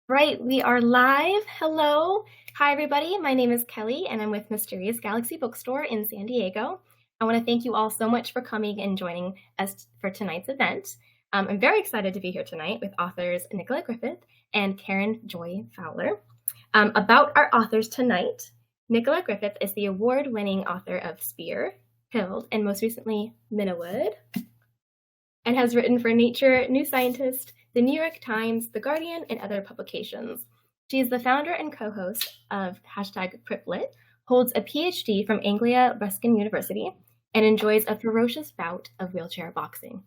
Right, we are live. Hello. Hi, everybody. My name is Kelley, and I'm with Mysterious Galaxy Bookstore in San Diego. I want to thank you all so much for coming and joining us for tonight's event. I'm very excited to be here tonight with authors Nicola Griffith and Karen Joy Fowler. About our authors tonight, Nicola Griffith is the award-winning author of Spear, HILD, and most recently, MENEWOOD, and has written for Nature, New Scientist, The New York Times, The Guardian, and other publications. She is the founder and co-host of #PripLit, holds a PhD from Anglia Ruskin University, and enjoys a ferocious bout of wheelchair boxing.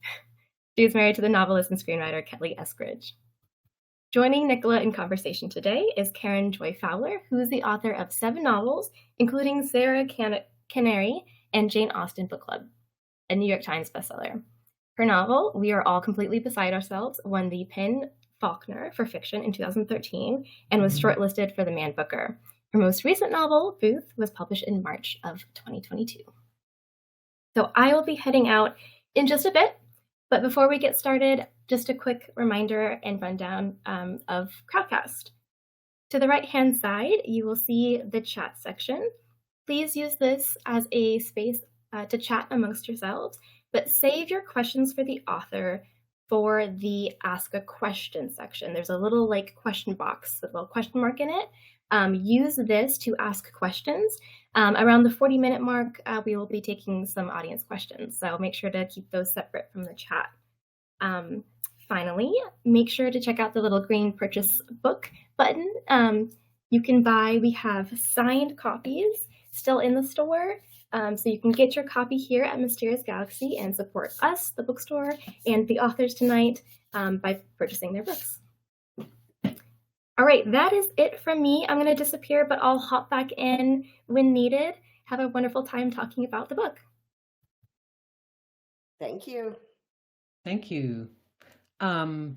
She is married to the novelist and screenwriter Kelley Eskridge. Joining Nicola in conversation today is Karen Joy Fowler, who is the author of 7 novels, including SARAH CANARY and Jane Austen Book Club, a New York Times bestseller. Her novel, We Are All Completely Beside Ourselves, won the PEN FAULKNER for fiction in 2013 and was shortlisted for the Man Booker. Her most recent novel, Booth, was published in March of 2022. So I will be heading out in just a bit, but before we get started, just a quick reminder and rundown of Crowdcast. To the right-hand side, you will see the chat section. Please use this as a space to chat amongst yourselves, but save your questions for the author for the Ask a Question section. There's a little question box with a little question mark in it. Use this to ask questions. Around the 40-minute mark, we will be taking some audience questions, so make sure to keep those separate from the chat. Finally, make sure to check out the little green purchase book button. You can buy, we have signed copies still in the store. So you can get your copy here at Mysterious Galaxy and support us, the bookstore, and the authors tonight by purchasing their books. All right, that is it from me. I'm going to disappear, but I'll hop back in when needed. Have a wonderful time talking about the book. Thank you. Thank you. It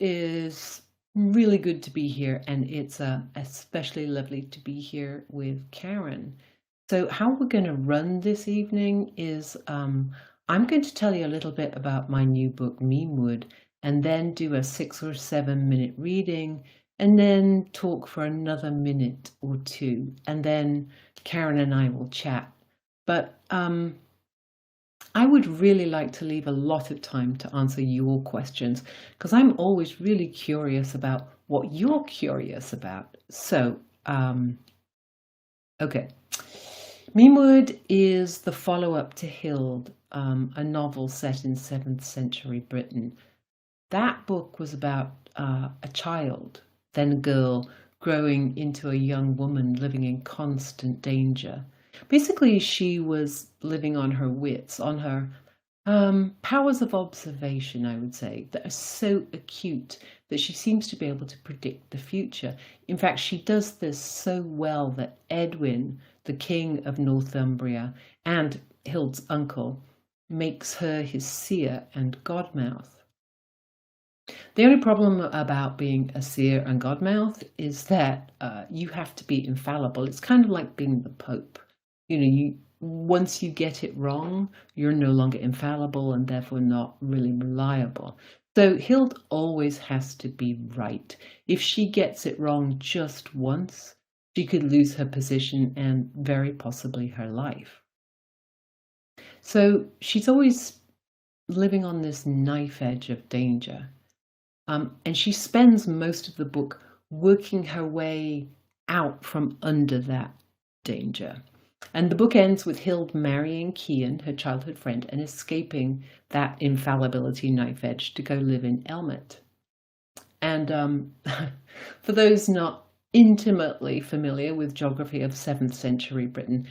is really good to be here, and it's especially lovely to be here with Karen. So how we're going to run this evening is I'm going to tell you a little bit about my new book, MENEWOOD, and then do a 6 or 7 minute reading, and then talk for another minute or 2, and then Karen and I will chat. But I would really like to leave a lot of time to answer your questions, because I'm always really curious about what you're curious about. So, okay. MENEWOOD is the follow-up to HILD, a novel set in 7th century Britain. That book was about a child, then a girl, growing into a young woman living in constant danger. Basically, she was living on her wits, on her powers of observation, I would say, that are so acute that she seems to be able to predict the future. In fact, she does this so well that Edwin, the king of Northumbria and HILD's uncle, makes her his seer and godmouth. The only problem about being a seer and godmouth is that you have to be infallible. It's kind of like being the Pope. Once you get it wrong, you're no longer infallible and therefore not really reliable. So HILD always has to be right. If she gets it wrong just once, she could lose her position and very possibly her life. So she's always living on this knife edge of danger. And she spends most of the book working her way out from under that danger. And the book ends with HILD marrying Kian, her childhood friend, and escaping that infallibility knife edge to go live in Elmet. And for those not intimately familiar with geography of 7th century Britain,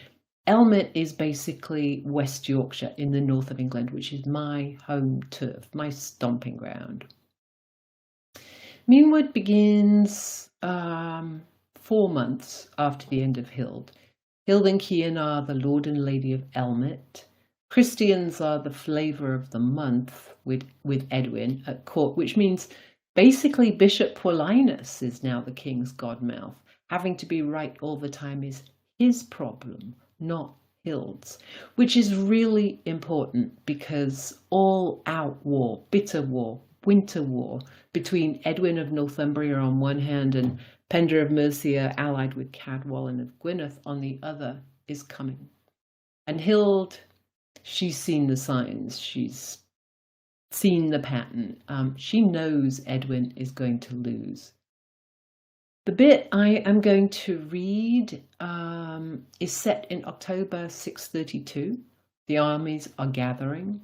Elmet is basically West Yorkshire in the north of England, which is my home turf, my stomping ground. MENEWOOD begins 4 months after the end of HILD. HILD and Kian are the Lord and Lady of Elmet. Christians are the flavour of the month with Edwin at court, which means basically Bishop Paulinus is now the king's godmouth. Having to be right all the time is his problem, not HILD's, which is really important because all-out war, bitter war, winter war between Edwin of Northumbria on one hand and Penda of Mercia, allied with Cadwallon of Gwynedd on the other, is coming. And Hild, she's seen the signs, she's seen the pattern. She knows Edwin is going to lose. The bit I am going to read is set in October 632. The armies are gathering.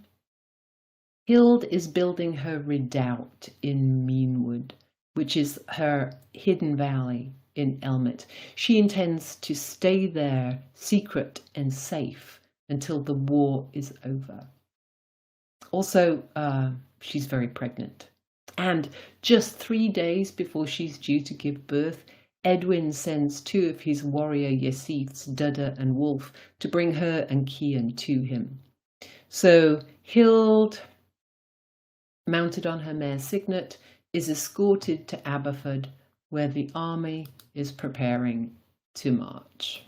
Hild is building her redoubt in MENEWOOD, which is her hidden valley in Elmet. She intends to stay there, secret and safe, until the war is over. Also, she's very pregnant. And just 3 days before she's due to give birth, Edwin sends 2 of his warrior Yesiths, Dudda and Wolf, to bring her and Cian to him. So Hild, mounted on her mare Signet, is escorted to Aberford, where the army is preparing to march.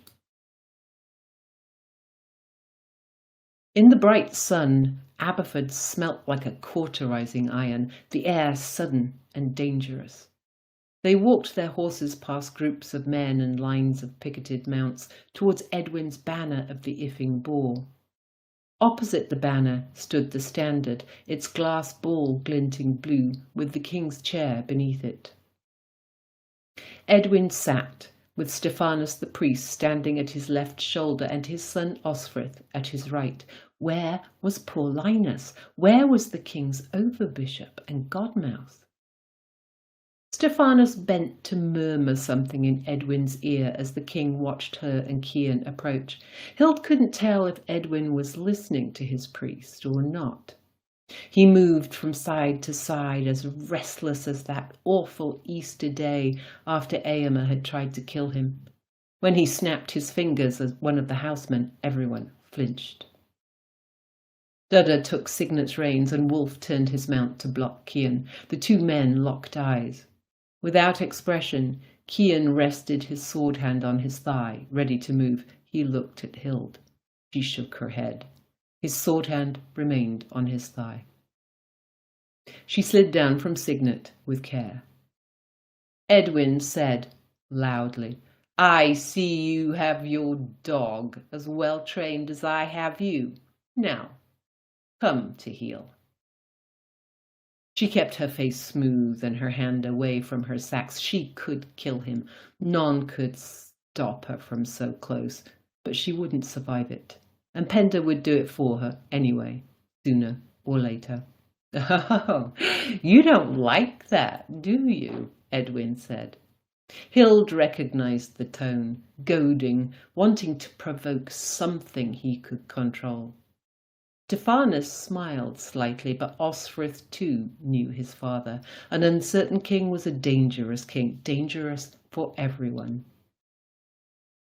In the bright sun, Aberford smelt like a cauterizing iron, the air sudden and dangerous. They walked their horses past groups of men and lines of picketed mounts towards Edwin's banner of the Ifing boar. Opposite the banner stood the standard, its glass ball glinting blue, with the king's chair beneath it. Edwin sat, with Stephanus the priest standing at his left shoulder and his son Osfrith at his right. Where was poor Linus? Where was the king's overbishop and godmouth? Stephanus bent to murmur something in Edwin's ear as the king watched her and Cian approach. Hild couldn't tell if Edwin was listening to his priest or not. He moved from side to side, as restless as that awful Easter day after Eomer had tried to kill him. When he snapped his fingers at one of the housemen, everyone flinched. Dudda took Signet's reins and Wolf turned his mount to block Cian. The 2 men locked eyes. Without expression, Cian rested his sword hand on his thigh, ready to move. He looked at Hild. She shook her head. His sword hand remained on his thigh. She slid down from Signet with care. Edwin said loudly, "I see you have your dog as well trained as I have you. Now, come to heel." She kept her face smooth and her hand away from her sacks. She could kill him. None could stop her from so close, but she wouldn't survive it. And Penda would do it for her anyway, sooner or later. "Oh, you don't like that, do you?" Edwin said. Hild recognized the tone, goading, wanting to provoke something he could control. Stephanus smiled slightly, but Osfrith too knew his father. An uncertain king was a dangerous king, dangerous for everyone.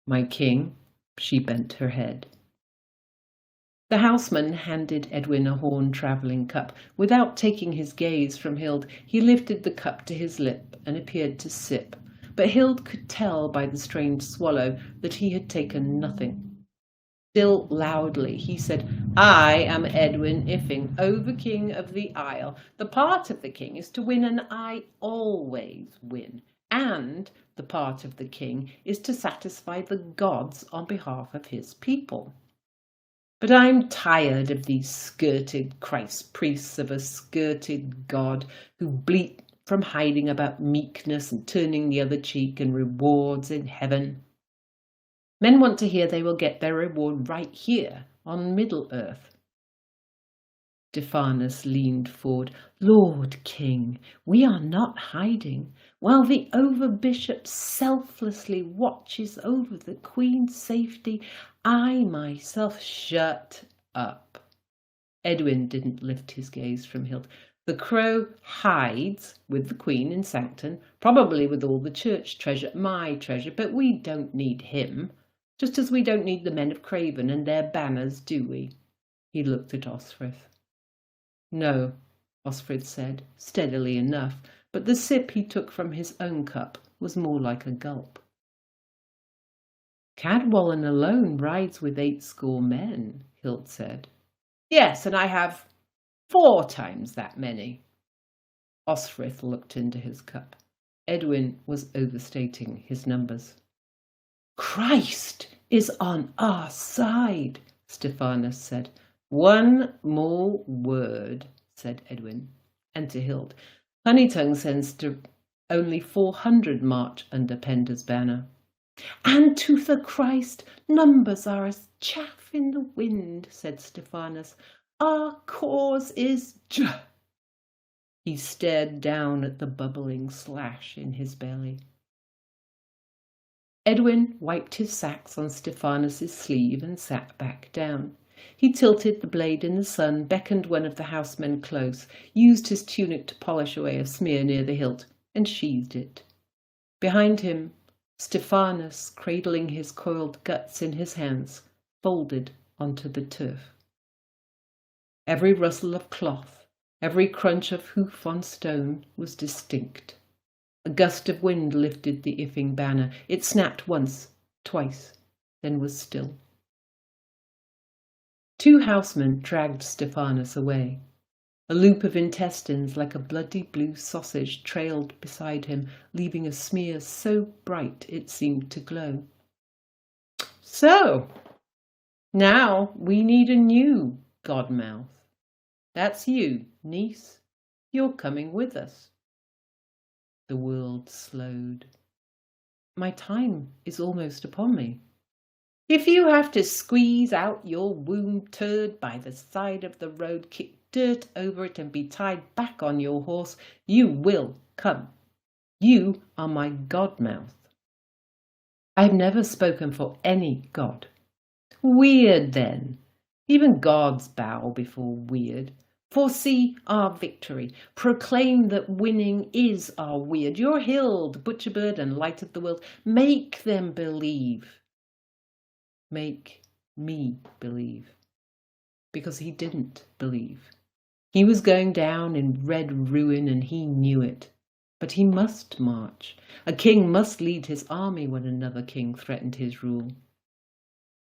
"My king," she bent her head. The houseman handed Edwin a horn travelling cup. Without taking his gaze from Hild, he lifted the cup to his lip and appeared to sip. But Hild could tell by the strange swallow that he had taken nothing. Still loudly he said, "I am Edwin Ifing, over-king of the Isle. The part of the king is to win, and I always win. And the part of the king is to satisfy the gods on behalf of his people. But I'm tired of these skirted Christ priests of a skirted God who bleat from hiding about meekness and turning the other cheek and rewards in heaven. Men want to hear they will get their reward right here on Middle-earth." Stephanus leaned forward. "Lord King, we are not hiding. While the overbishop selflessly watches over the Queen's safety, I myself—" "Shut up." Edwin didn't lift his gaze from Hild. "The crow hides with the Queen in Sancton, probably with all the church treasure, my treasure, but we don't need him. Just as we don't need the men of Craven and their banners, do we?" He looked at Osfrith. "No," Osfrith said, steadily enough, but the sip he took from his own cup was more like a gulp. "Cadwallon alone rides with 80 men," Hild said. "Yes, and I have 4 times that many." Osferth looked into his cup. Edwin was overstating his numbers. Christ is on our side, Stephanus said. One more word, said Edwin. And to Hild, Honeytongue sends to only 400 march under Pender's banner. And to the Christ, numbers are as chaff in the wind, said Stephanus. Our cause is He stared down at the bubbling slash in his belly. Edwin wiped his sacks on Stephanus's sleeve and sat back down. He tilted the blade in the sun, beckoned one of the housemen close, used his tunic to polish away a smear near the hilt, and sheathed it. Behind him, Stephanus, cradling his coiled guts in his hands, folded onto the turf. Every rustle of cloth, every crunch of hoof on stone was distinct. A gust of wind lifted the Ifing banner. It snapped once, twice, then was still. Two housemen dragged Stephanus away. A loop of intestines like a bloody blue sausage trailed beside him, leaving a smear so bright it seemed to glow. So, now we need a new godmouth. That's you, niece. You're coming with us. The world slowed. My time is almost upon me. If you have to squeeze out your womb turd by the side of the road, kick dirt over it and be tied back on your horse, you will come. You are my godmouth. I have never spoken for any god. Weird then. Even gods bow before weird. Foresee our victory. Proclaim that winning is our weird. Your Hild, Butcherbird and Light of the World. Make them believe. Make me believe. Because he didn't believe. He was going down in red ruin and he knew it. But he must march. A king must lead his army when another king threatened his rule.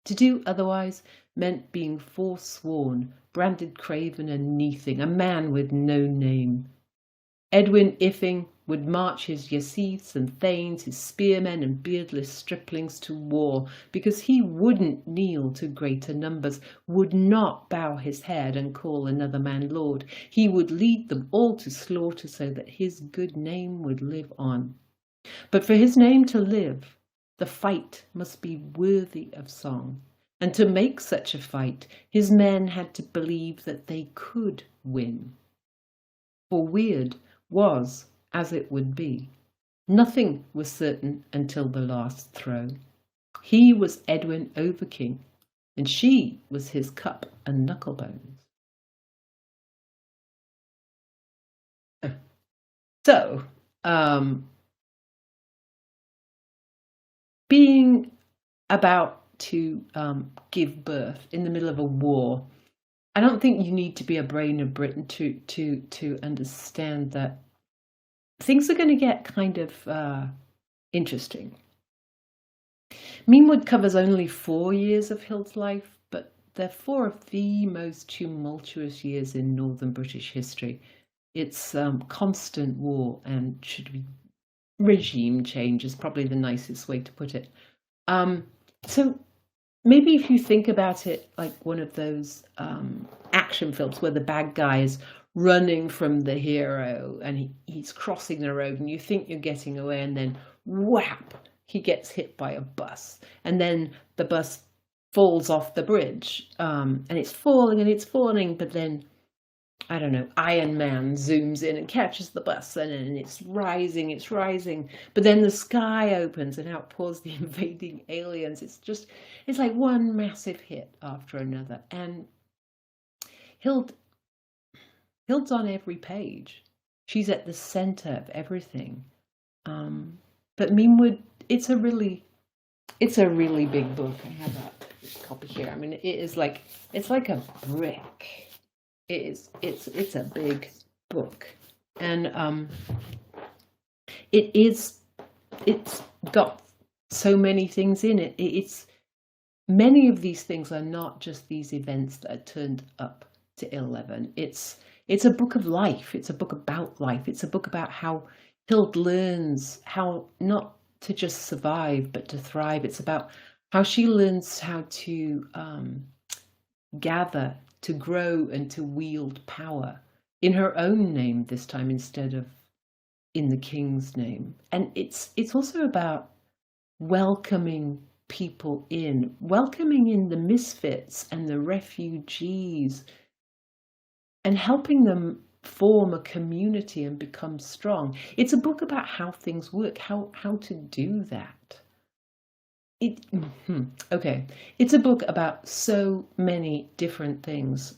To do otherwise meant being forsworn, branded craven and neathing, a man with no name. Edwin Ifing would march his Yaciths and Thanes, his spearmen and beardless striplings to war, because he wouldn't kneel to greater numbers, would not bow his head and call another man lord. He would lead them all to slaughter so that his good name would live on. But for his name to live, the fight must be worthy of song. And to make such a fight, his men had to believe that they could win. For weird was as it would be. Nothing was certain until the last throw. He was Edwin Overking, and she was his cup and knucklebones. So, being about to give birth in the middle of a war, I don't think you need to be a brain of Britain to understand that things are going to get kind of interesting. MENEWOOD covers only 4 years of Hild's life, but they're 4 of the most tumultuous years in northern British history. It's constant war and should be regime change is probably the nicest way to put it. So maybe if you think about it like one of those action films where the bad guy is running from the hero and he's crossing the road and you think you're getting away, and then whap, he gets hit by a bus, and then the bus falls off the bridge, and it's falling, but then, I don't know, Iron Man zooms in and catches the bus, and it's rising, but then the sky opens and out pours the invading aliens. It's like one massive hit after another, and Hild's on every page. She's at the center of everything. But MENEWOOD, it's a really big book. I have that copy here. I mean, it's like a brick. It's a big book, and it's got so many things in it. It's many of these things are not just these events that are turned up to 11. It's a book of life. It's a book about life. It's a book about how Hild learns how not to just survive, but to thrive. It's about how she learns how to gather, to grow, and to wield power in her own name this time instead of in the king's name. And it's also about welcoming people in, welcoming in the misfits and the refugees, and helping them form a community and become strong. It's a book about how things work, how to do that. Okay, it's a book about so many different things,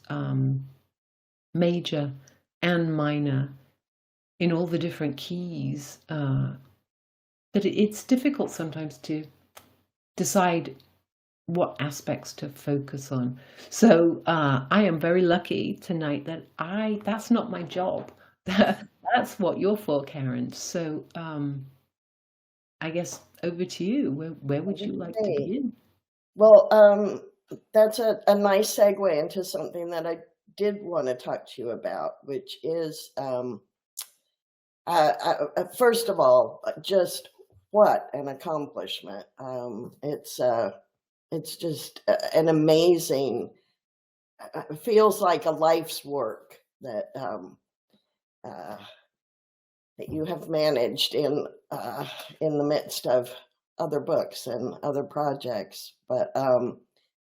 major and minor, in all the different keys, that it's difficult sometimes to decide what aspects to focus on. So I am very lucky tonight that that's not my job. That's what you're for, Karen. So I guess over to you. Where would you like to begin? Well, that's a nice segue into something that I did want to talk to you about, which is, first of all, just what an accomplishment. It's just an amazing, it feels like a life's work that that you have managed in the midst of other books and other projects. But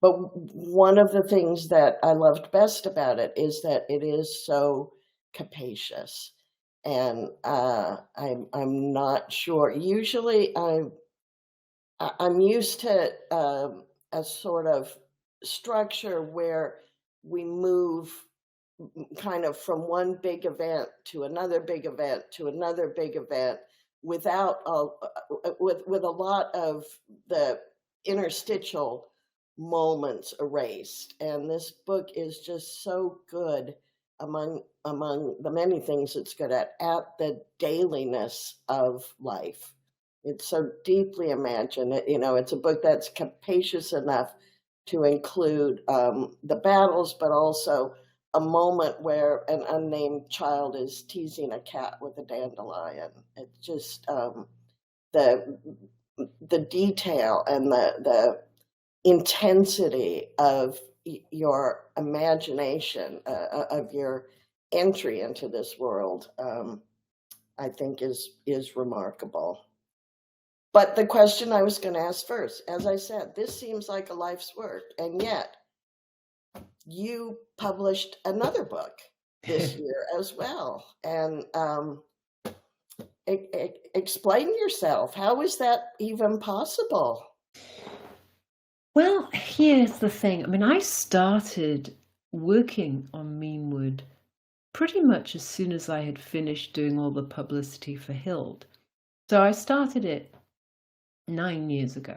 one of the things that I loved best about it is that it is so capacious. And I'm not sure. Usually I'm used to a sort of structure where we move kind of from one big event to another big event to another big event without with a lot of the interstitial moments erased. And this book is just so good among the many things it's good at the dailiness of life. It's so deeply imagined. It's a book that's capacious enough to include the battles, but also a moment where an unnamed child is teasing a cat with a dandelion. It's just the detail and the intensity of your imagination, of your entry into this world, I think is remarkable. But the question I was going to ask first, as I said, this seems like a life's work, and yet you published another book this year as well. And explain yourself. How is that even possible? Well, here's the thing. I mean, I started working on MENEWOOD pretty much as soon as I had finished doing all the publicity for HILD. So I started it 9 years ago.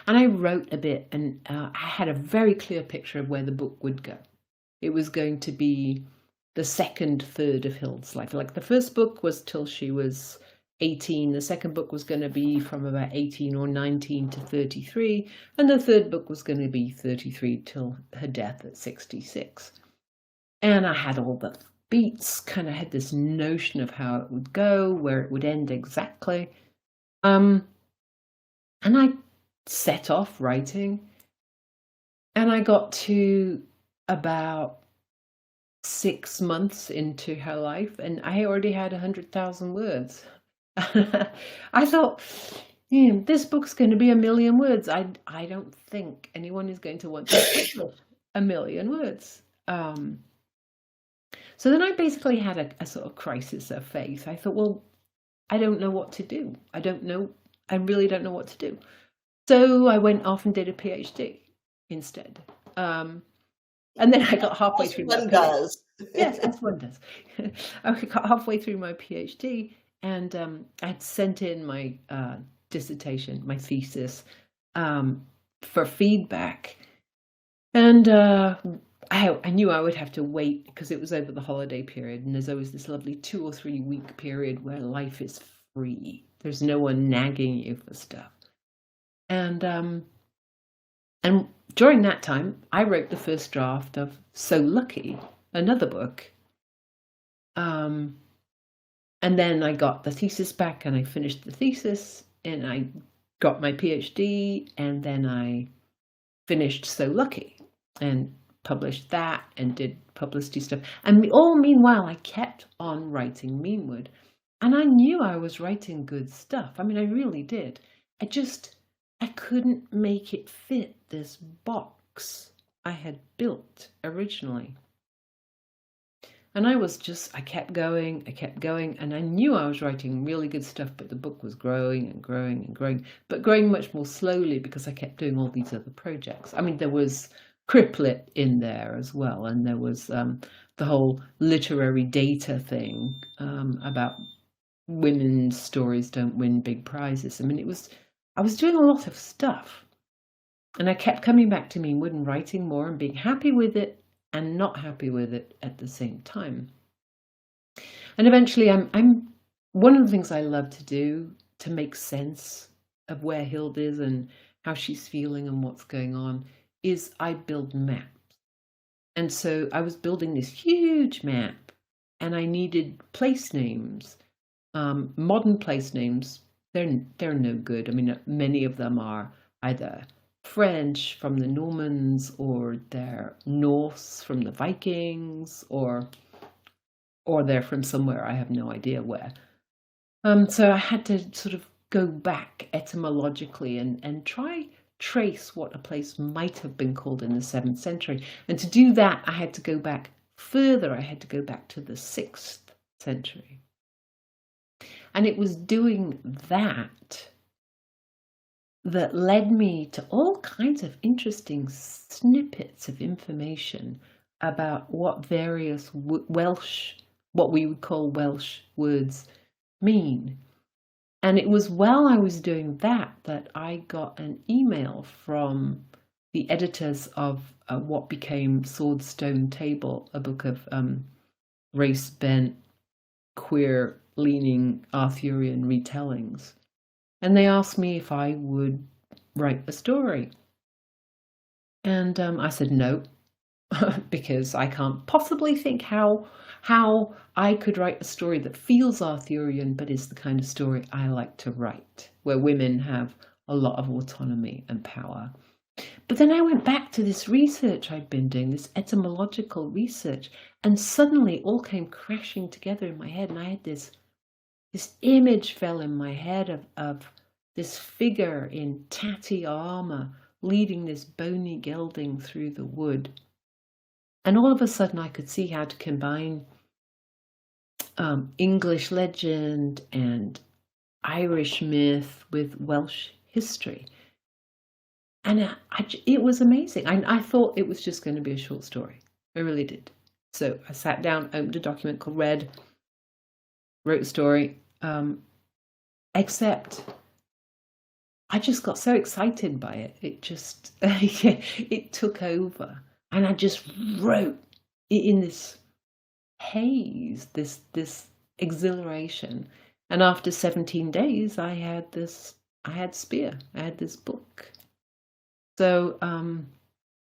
And I wrote a bit, and I had a very clear picture of where the book would go. It was going to be the second third of HILD's life. Like the first book was till she was 18. The second book was going to be from about 18 or 19 to 33. And the third book was going to be 33 till her death at 66. And I had all the beats, kind of had this notion of how it would go, where it would end exactly. And I set off writing, and I got to about 6 months into her life, and I already had 100,000 words. I thought, this book's going to be 1 million words. I don't think anyone is going to want to publish 1 million words. So then I basically had a sort of crisis of faith. I thought, well, I don't know what to do. I really don't know what to do. So I went off and did a PhD instead. And then I got halfway through my PhD. Yes, as one does. I got halfway through my PhD, and I'd sent in my dissertation, my thesis, for feedback. And I knew I would have to wait because it was over the holiday period, and there's always this lovely 2 or 3 week period where life is free. There's no one nagging you for stuff. And during that time, I wrote the first draft of So Lucky, another book. And then I got the thesis back and I finished the thesis and I got my PhD, and then I finished So Lucky and published that and did publicity stuff. And all meanwhile, I kept on writing MENEWOOD. And I knew I was writing good stuff. I mean, I really did. I couldn't make it fit this box I had built originally. And I kept going, and I knew I was writing really good stuff, but the book was growing and growing and growing, but growing much more slowly because I kept doing all these other projects. I mean, there was Criplet in there as well, and there was the whole literary data thing about women's stories don't win big prizes. I mean, I was doing a lot of stuff, and I kept coming back to MENEWOOD and writing more and being happy with it and not happy with it at the same time. And eventually I'm one of the things I love to do to make sense of where HILD is and how she's feeling and what's going on is I build maps. And so I was building this huge map and I needed place names, modern place names. They're no good. I mean, many of them are either French from the Normans, or they're Norse from the Vikings, or they're from somewhere I have no idea where. So I had to sort of go back etymologically and trace what a place might have been called in the 7th century. And to do that, I had to go back further. I had to go back to the 6th century. And it was doing that led me to all kinds of interesting snippets of information about what various Welsh, what we would call Welsh words, mean. And it was while I was doing that I got an email from the editors of what became Sword Stone Table, a book of race-bent, queer-leaning Arthurian retellings. And they asked me if I would write a story. And I said no, because I can't possibly think how I could write a story that feels Arthurian, but is the kind of story I like to write, where women have a lot of autonomy and power. But then I went back to this research I'd been doing, this etymological research, and suddenly it all came crashing together in my head, and I had this image fell in my head of this figure in tatty armor leading this bony gelding through the wood. And all of a sudden I could see how to combine English legend and Irish myth with Welsh history. And it was amazing. I thought it was just going to be a short story. I really did. So I sat down, opened a document called Red, wrote a story, except I just got so excited by it. It just, it took over. And I just wrote in this haze, this exhilaration. And after 17 days, I had Spear. I had this book. So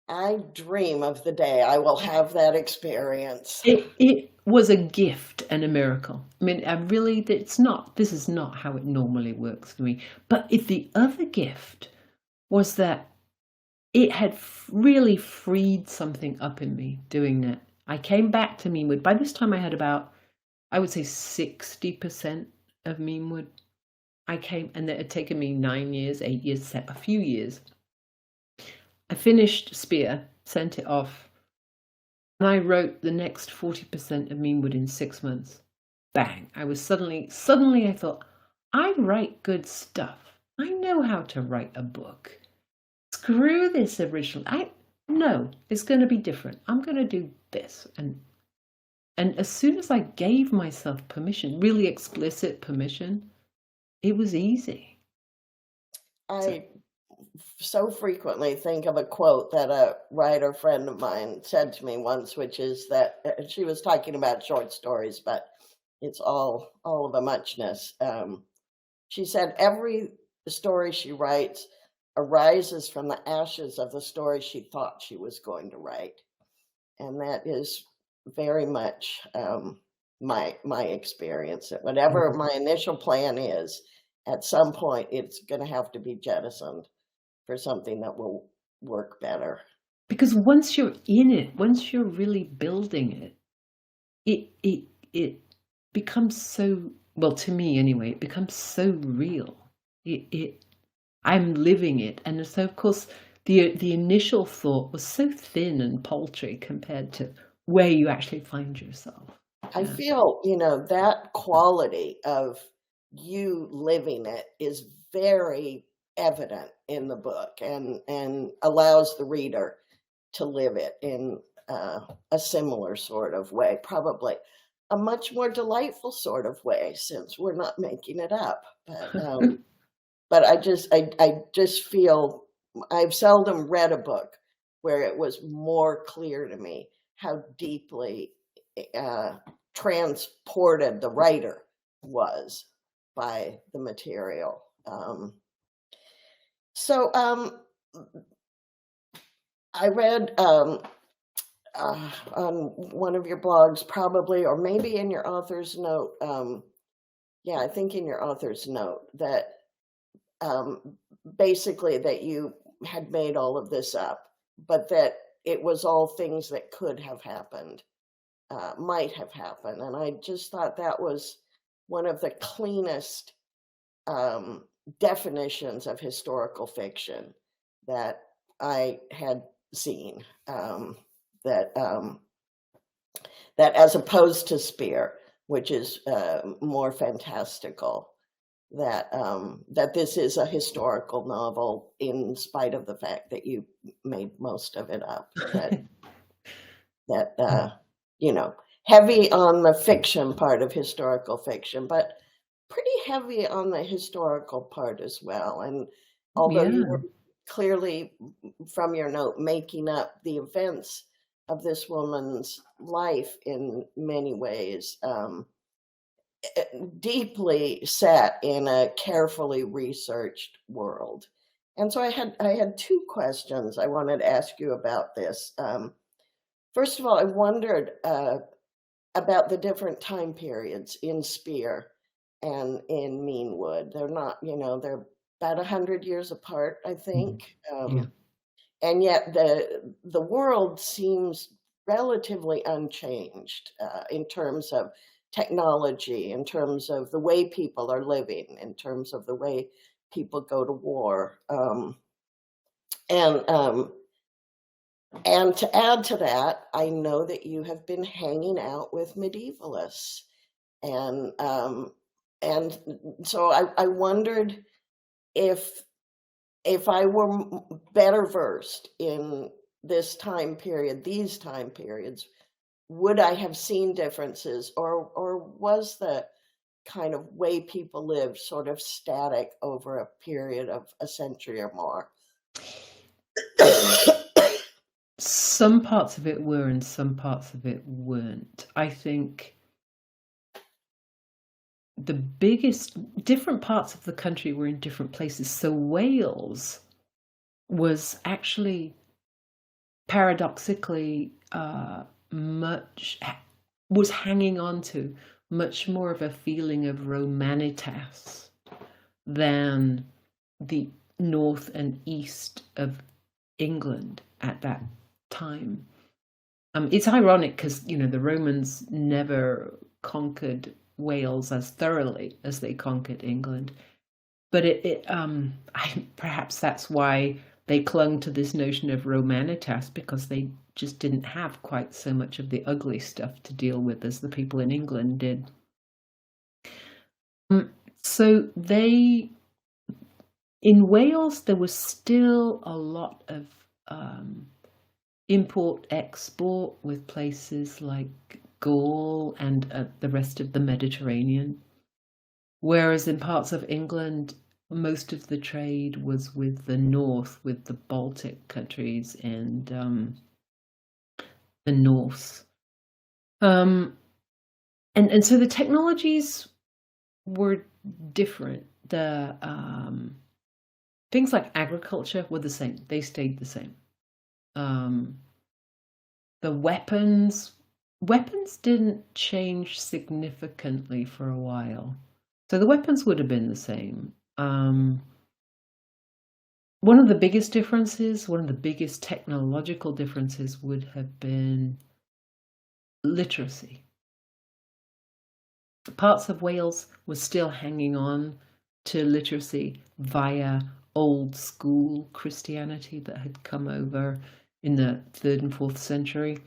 I dream of the day I will have that experience. It was a gift and a miracle. I mean, this is not how it normally works for me. But the other gift was that it had really freed something up in me doing that. I came back to MENEWOOD. By this time I had about, I would say 60% of MENEWOOD. And it had taken me 9 years, 8 years, a few years. I finished Spear, sent it off, and I wrote the next 40% of MENEWOOD in 6 months. Bang! I was suddenly I thought, I write good stuff. I know how to write a book. Screw this original. No, it's going to be different. I'm going to do this. And as soon as I gave myself permission, really explicit permission, it was easy. I so frequently think of a quote that a writer friend of mine said to me once, which is that she was talking about short stories, but it's all of a muchness. She said every story she writes arises from the ashes of the story she thought she was going to write. And that is very much my experience. That whatever my initial plan is, at some point it's going to have to be jettisoned for something that will work better. Because once you're in it, once you're really building it, it becomes so, well, to me anyway, it becomes so real. I'm living it, and so of course the initial thought was so thin and paltry compared to where you actually find yourself. I feel, that quality of you living it is very evident in the book, and allows the reader to live it in a similar sort of way, probably a much more delightful sort of way, since we're not making it up. But I just feel I've seldom read a book where it was more clear to me how deeply transported the writer was by the material. So I read on one of your blogs, probably, or maybe in your author's note, I think in your author's note, that basically that you had made all of this up, but that it was all things that could have happened, might have happened. And I just thought that was one of the cleanest definitions of historical fiction that I had seen. That as opposed to Spear, which is more fantastical, that this is a historical novel in spite of the fact that you made most of it up. That heavy on the fiction part of historical fiction, but pretty heavy on the historical part as well. And although you were clearly, from your note, making up the events of this woman's life in many ways, deeply set in a carefully researched world. And so I had two questions I wanted to ask you about this. First of all, I wondered about the different time periods in Spear and in MENEWOOD. They're not, they're about 100 years apart, I think. And yet the world seems relatively unchanged in terms of technology, in terms of the way people are living, in terms of the way people go to war. And to add to that, I know that you have been hanging out with medievalists. And so I wondered if I were better versed in this time period, these time periods, would I have seen differences, or was the kind of way people lived sort of static over a period of a century or more? Some parts of it were and some parts of it weren't. I think the biggest different parts of the country were in different places. So Wales was actually paradoxically was hanging on to much more of a feeling of romanitas than the north and east of England at that time. It's ironic because the Romans never conquered Wales as thoroughly as they conquered England, but perhaps that's why they clung to this notion of romanitas, because they just didn't have quite so much of the ugly stuff to deal with as the people in England did. So in Wales, there was still a lot of import-export with places like Gaul and the rest of the Mediterranean. Whereas in parts of England, most of the trade was with the north, with the Baltic countries and the Norse. And so the technologies were different. The things like agriculture were the same. They stayed the same. The weapons weapons didn't change significantly for a while. So the weapons would have been the same. One of the biggest differences, one of the biggest technological differences would have been literacy. Parts of Wales were still hanging on to literacy via old school Christianity that had come over in the 3rd and 4th century.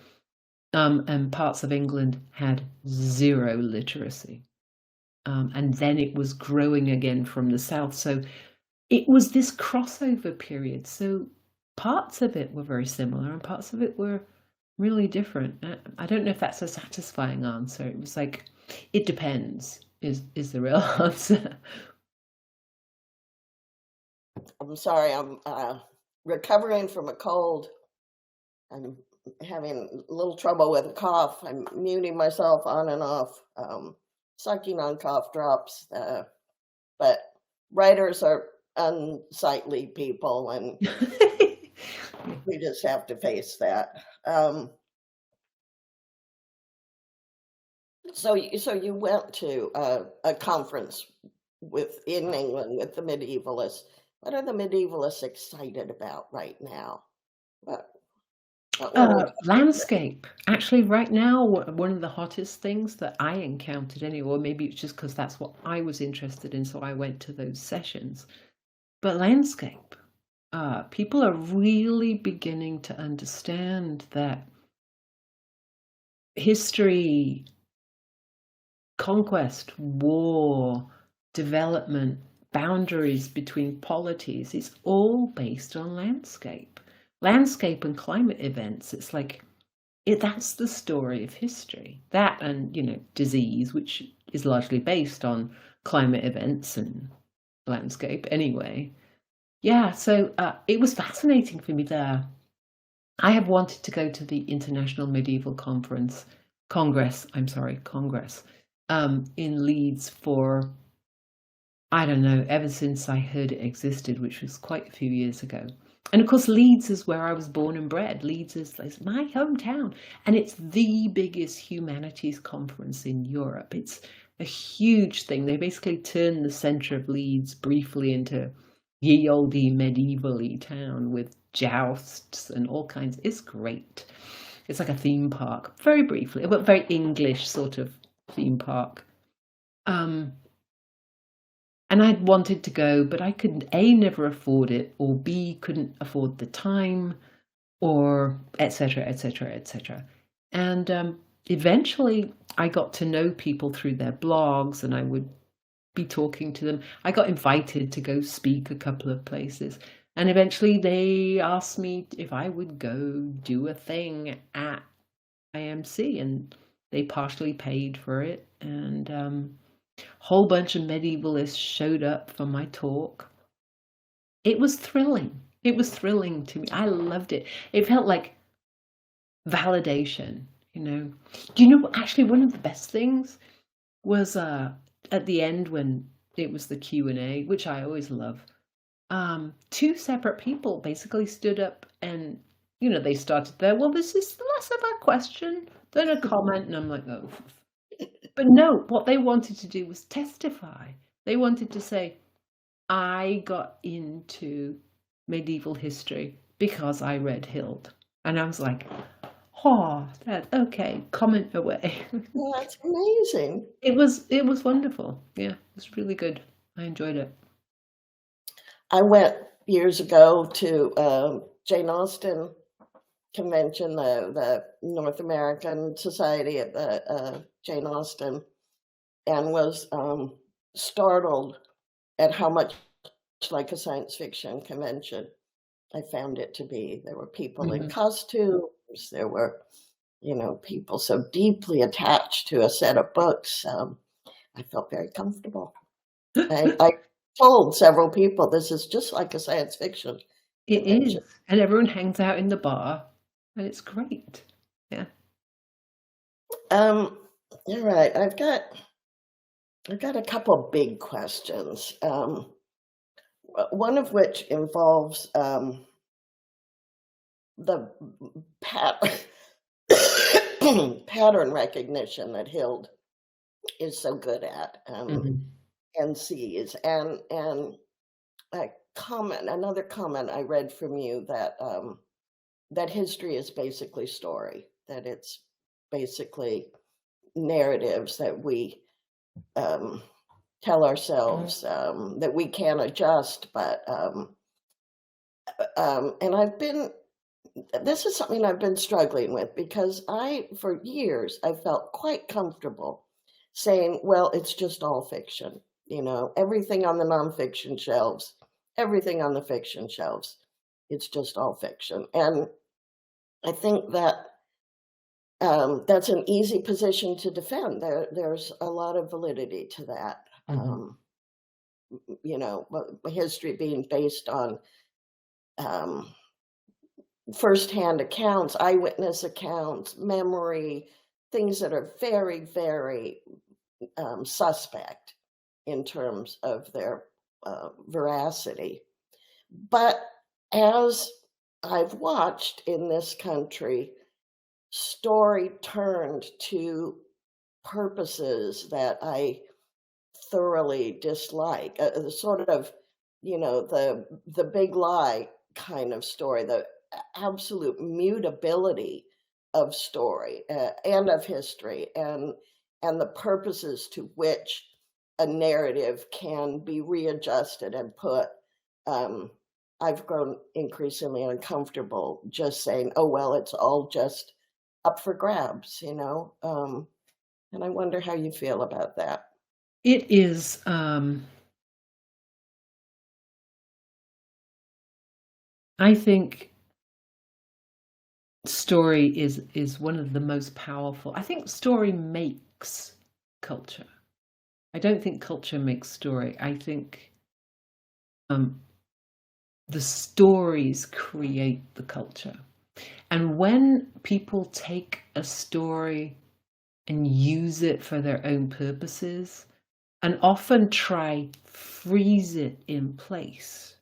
And parts of England had zero literacy. And then it was growing again from the south. So it was this crossover period. So parts of it were very similar and parts of it were really different. I don't know if that's a satisfying answer. It was like, it depends, is the real answer. I'm sorry, I'm recovering from a cold. I'm having a little trouble with a cough. I'm muting myself on and off, sucking on cough drops. But writers are unsightly people, and we just have to face that. So you went to a conference in England with the medievalists. What are the medievalists excited about right now? Landscape. Actually, right now, one of the hottest things that I encountered anyway, or maybe it's just because that's what I was interested in, so I went to those sessions. But landscape. People are really beginning to understand that history, conquest, war, development, boundaries between polities, it's all based on landscape. Landscape and climate events, it's like, that's the story of history. That and, disease, which is largely based on climate events and landscape anyway. Yeah, so it was fascinating for me there. I have wanted to go to the International Medieval Congress in Leeds for, I don't know, ever since I heard it existed, which was quite a few years ago. And of course, Leeds is where I was born and bred. Leeds is my hometown, and it's the biggest humanities conference in Europe. It's a huge thing. They basically turned the centre of Leeds briefly into ye olde medieval-y town with jousts and all kinds. It's great. It's like a theme park, very briefly, but very English sort of theme park. And I'd wanted to go, but I could A, never afford it, or B, couldn't afford the time, or etc., etc., etc. And eventually I got to know people through their blogs, and I would be talking to them. I got invited to go speak a couple of places, and eventually they asked me if I would go do a thing at IMC, and they partially paid for it, and a whole bunch of medievalists showed up for my talk. It was thrilling. It was thrilling to me. I loved it. It felt like validation, Do you know, actually, one of the best things was at the end when it was the Q&A, which I always love, 2 separate people basically stood up and, they started there, well, this is less of a question than a comment. And I'm like, oh. But no, what they wanted to do was testify. They wanted to say, I got into medieval history because I read HILD. And I was like, oh, okay, comment away. Well, that's amazing. It was wonderful. Yeah, it was really good. I enjoyed it. I went years ago to Jane Austen convention, the North American Society of Jane Austen, and was startled at how much like a science fiction convention I found it to be. There were people in costumes, there were, people so deeply attached to a set of books. I felt very comfortable. I told several people this is just like a science fiction convention. It is, and everyone hangs out in the bar. And it's great. Yeah. All right. I've got a couple of big questions. One of which involves the pattern recognition that HILD is so good at, and sees. And another comment I read from you, that that history is basically story, that it's basically narratives that we tell ourselves, that we can adjust, but and this is something I've been struggling with, because for years, I felt quite comfortable saying, well, it's just all fiction, everything on the nonfiction shelves, everything on the fiction shelves, it's just all fiction. And I think that that's an easy position to defend. There's a lot of validity to that. History being based on firsthand accounts, eyewitness accounts, memory, things that are very, very suspect in terms of their veracity. But as I've watched in this country, story turned to purposes that I thoroughly dislike, the sort of, the big lie kind of story, the absolute mutability of story and of history, and the purposes to which a narrative can be readjusted and put. I've grown increasingly uncomfortable just saying, oh, well, it's all just up for grabs, and I wonder how you feel about that. It is, I think story is one of the most powerful. I think story makes culture. I don't think culture makes story. I think the stories create the culture. And when people take a story and use it for their own purposes, and often try freeze it in place,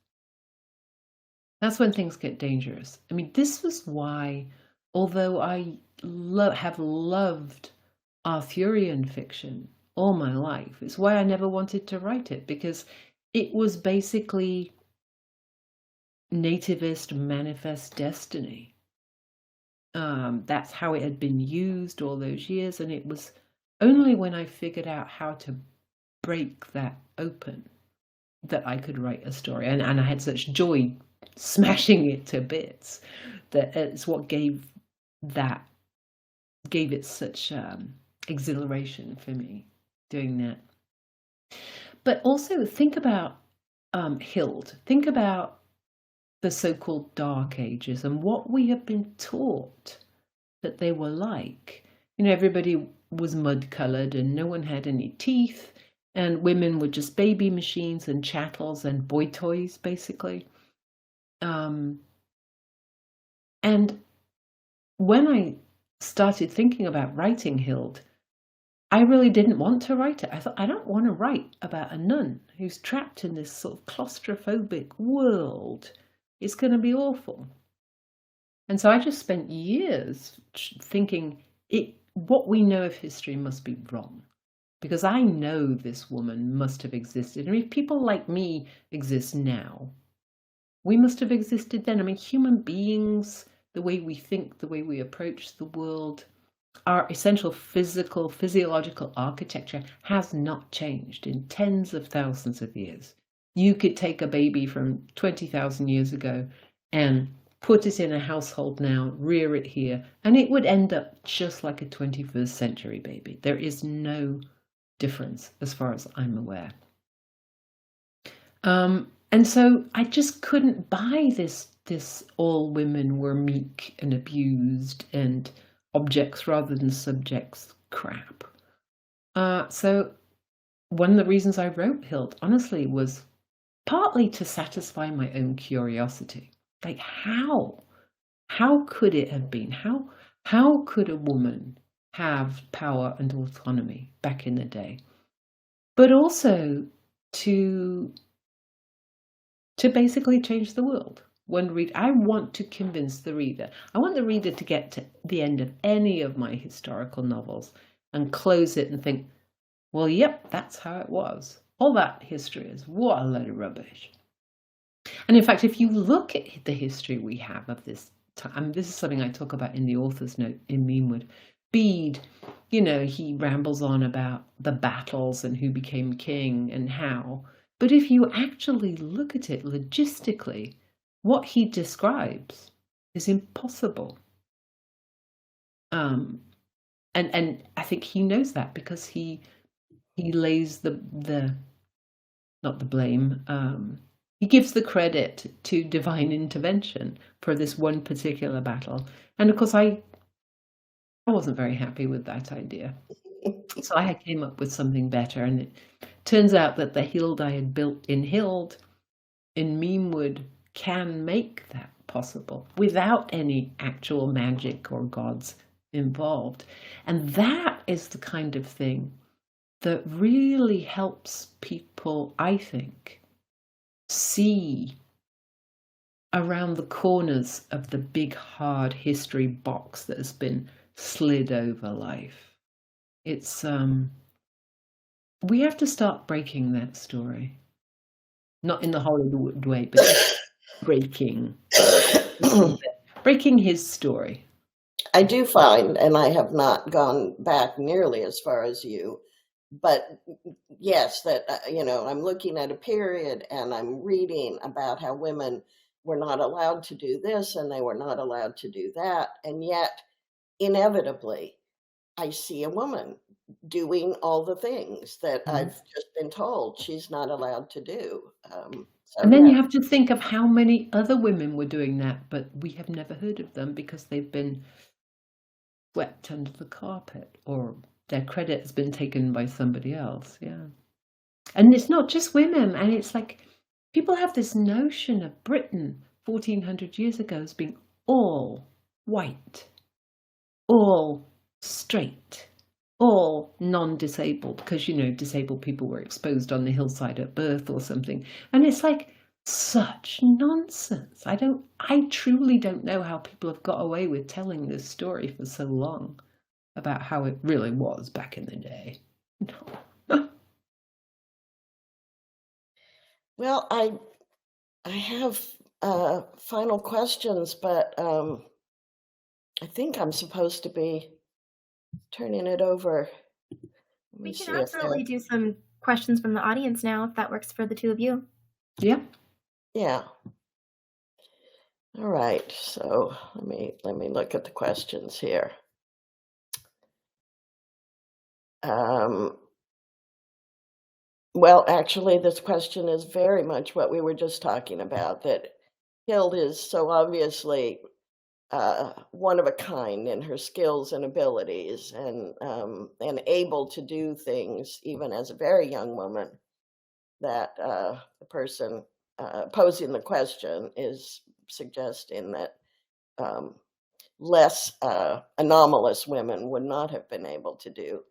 that's when things get dangerous. I mean, this was why, although I have loved Arthurian fiction all my life, it's why I never wanted to write it, because it was basically nativist manifest destiny. That's how it had been used all those years, and it was only when I figured out how to break that open that I could write a story, and I had such joy smashing it to bits that it's what gave it such exhilaration for me doing that. But also think about HILD. Think about the so-called Dark Ages and what we have been taught that they were like. Everybody was mud-colored and no one had any teeth, and women were just baby machines and chattels and boy toys, basically. And when I started thinking about writing HILD, I really didn't want to write it. I thought, I don't want to write about a nun who's trapped in this sort of claustrophobic world. It's going to be awful. And so I just spent years thinking what we know of history must be wrong, because I know this woman must have existed. I mean, if people like me exist now, we must have existed then. I mean, human beings, the way we think, the way we approach the world, our essential physiological architecture has not changed in tens of thousands of years. You could take a baby from 20,000 years ago and put it in a household now, rear it here, and it would end up just like a 21st century baby. There is no difference as far as I'm aware. And so I just couldn't buy this all women were meek and abused and objects rather than subjects crap. So one of the reasons I wrote HILD, honestly, was partly to satisfy my own curiosity. Like, how could it have been? How could a woman have power and autonomy back in the day? But also to basically change the world. one read. I want to convince the reader. I want the reader to get to the end of any of my historical novels and close it and think, well, yep, that's how it was. All that history is what a load of rubbish. And in fact, if you look at the history we have of this time, this is something I talk about in the author's note in MENEWOOD. Bede, he rambles on about the battles and who became king and how. But if you actually look at it logistically, what he describes is impossible. And I think he knows that because he lays the not the blame. He gives the credit to divine intervention for this one particular battle. And of course, I wasn't very happy with that idea. So I came up with something better. And it turns out that the HILD I had built in HILD, in MENEWOOD, can make that possible without any actual magic or gods involved. And that is the kind of thing that really helps people, I think, see around the corners of the big hard history box that has been slid over life. It's we have to start breaking that story, not in the Hollywood way, but breaking his story. I do find, and I have not gone back nearly as far as you, but yes, that, I'm looking at a period and I'm reading about how women were not allowed to do this and they were not allowed to do that. And yet, inevitably, I see a woman doing all the things that I've just been told she's not allowed to do. And then you have to think of how many other women were doing that, but we have never heard of them because they've been swept under the carpet or their credit has been taken by somebody else. Yeah. And it's not just women. And it's like people have this notion of Britain 1400 years ago as being all white, all straight, all non-disabled, because, disabled people were exposed on the hillside at birth or something. And it's like such nonsense. I truly don't know how people have got away with telling this story for so long about how it really was back in the day. No. Well, I have final questions, but I think I'm supposed to be turning it over. We can absolutely do some questions from the audience now, if that works for the two of you. Yeah. Yeah. All right. So let me look at the questions here. Well, actually, this question is very much what we were just talking about, that HILD is so obviously one of a kind in her skills and abilities and able to do things even as a very young woman, that the person posing the question is suggesting that less anomalous women would not have been able to do.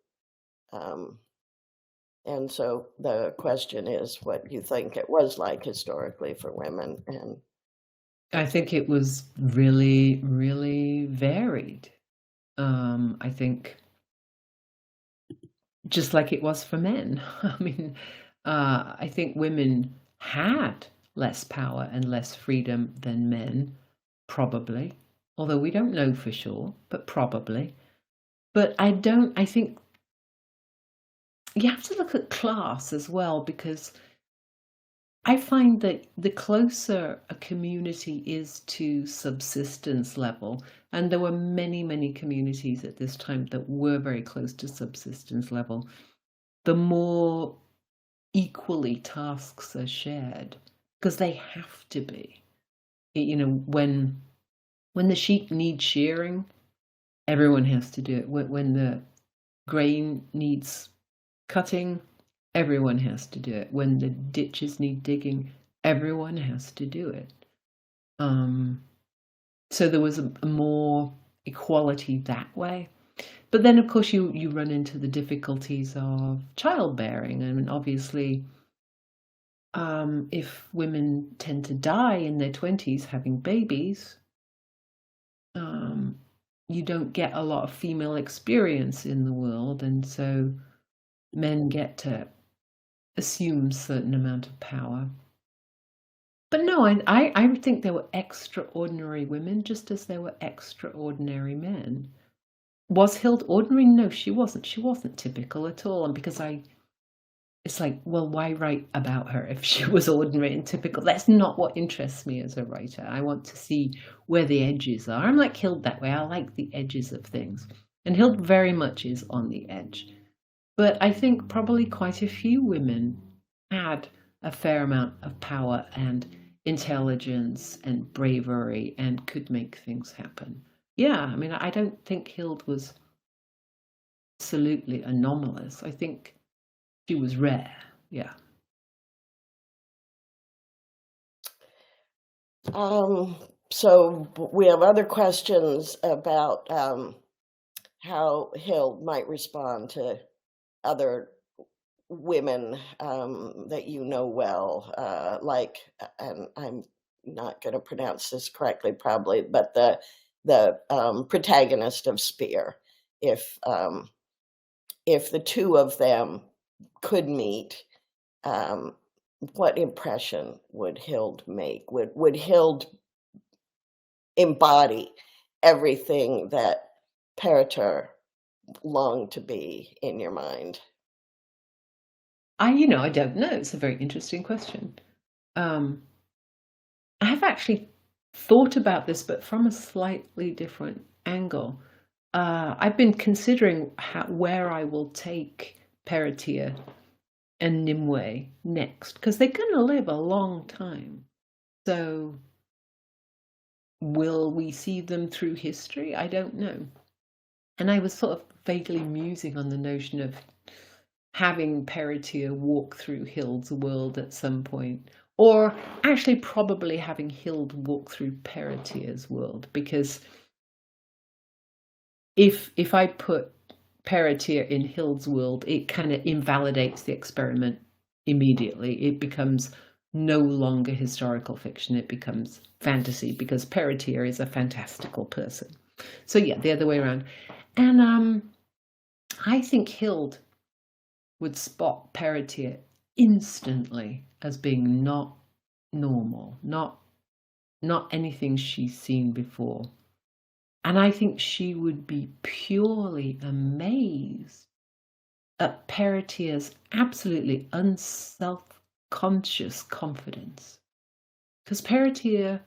And so the question is what you think it was like historically for women. And I think it was really, really varied. I think just like it was for men. I mean, I think women had less power and less freedom than men, probably. Although we don't know for sure, but probably. But I think you have to look at class as well, because I find that the closer a community is to subsistence level, and there were many, many communities at this time that were very close to subsistence level, the more equally tasks are shared, because they have to be. When the sheep need shearing, everyone has to do it. When the grain needs cutting, everyone has to do it. When the ditches need digging, everyone has to do it. So there was a more equality that way. But then, of course, you run into the difficulties of childbearing. And obviously, if women tend to die in their 20s having babies, you don't get a lot of female experience in the world, and so men get to assume a certain amount of power. But no, I think there were extraordinary women just as there were extraordinary men. Was Hild ordinary? No, she wasn't. She wasn't typical at all. And because it's like, well, why write about her if she was ordinary and typical? That's not what interests me as a writer. I want to see where the edges are. I'm like Hild that way. I like the edges of things. And Hild very much is on the edge. But I think probably quite a few women had a fair amount of power and intelligence and bravery and could make things happen. Yeah, I mean, I don't think Hild was absolutely anomalous. I think she was rare, yeah. So we have other questions about how Hild might respond to other women that you know well, like, and I'm not going to pronounce this correctly probably, but the protagonist of Spear. If the two of them could meet, what impression would Hild make? Would Hild embody everything that Peretur longed to be in your mind? I don't know. It's a very interesting question. I have actually thought about this, but from a slightly different angle. I've been considering where I will take Peretur and Nimue next, because they're going to live a long time. So will we see them through history? I don't know. And I was sort of vaguely musing on the notion of having Peretur walk through Hild's world at some point, or actually probably having Hild walk through Peretur's world, because if I put Peretur in Hild's world, it kind of invalidates the experiment immediately. It becomes no longer historical fiction, it becomes fantasy, because Peretur is a fantastical person. So yeah, the other way around. And I think Hild would spot Peretur instantly as being not normal, not anything she's seen before. And I think she would be purely amazed at Peretur's absolutely unself-conscious confidence. Because Peretur,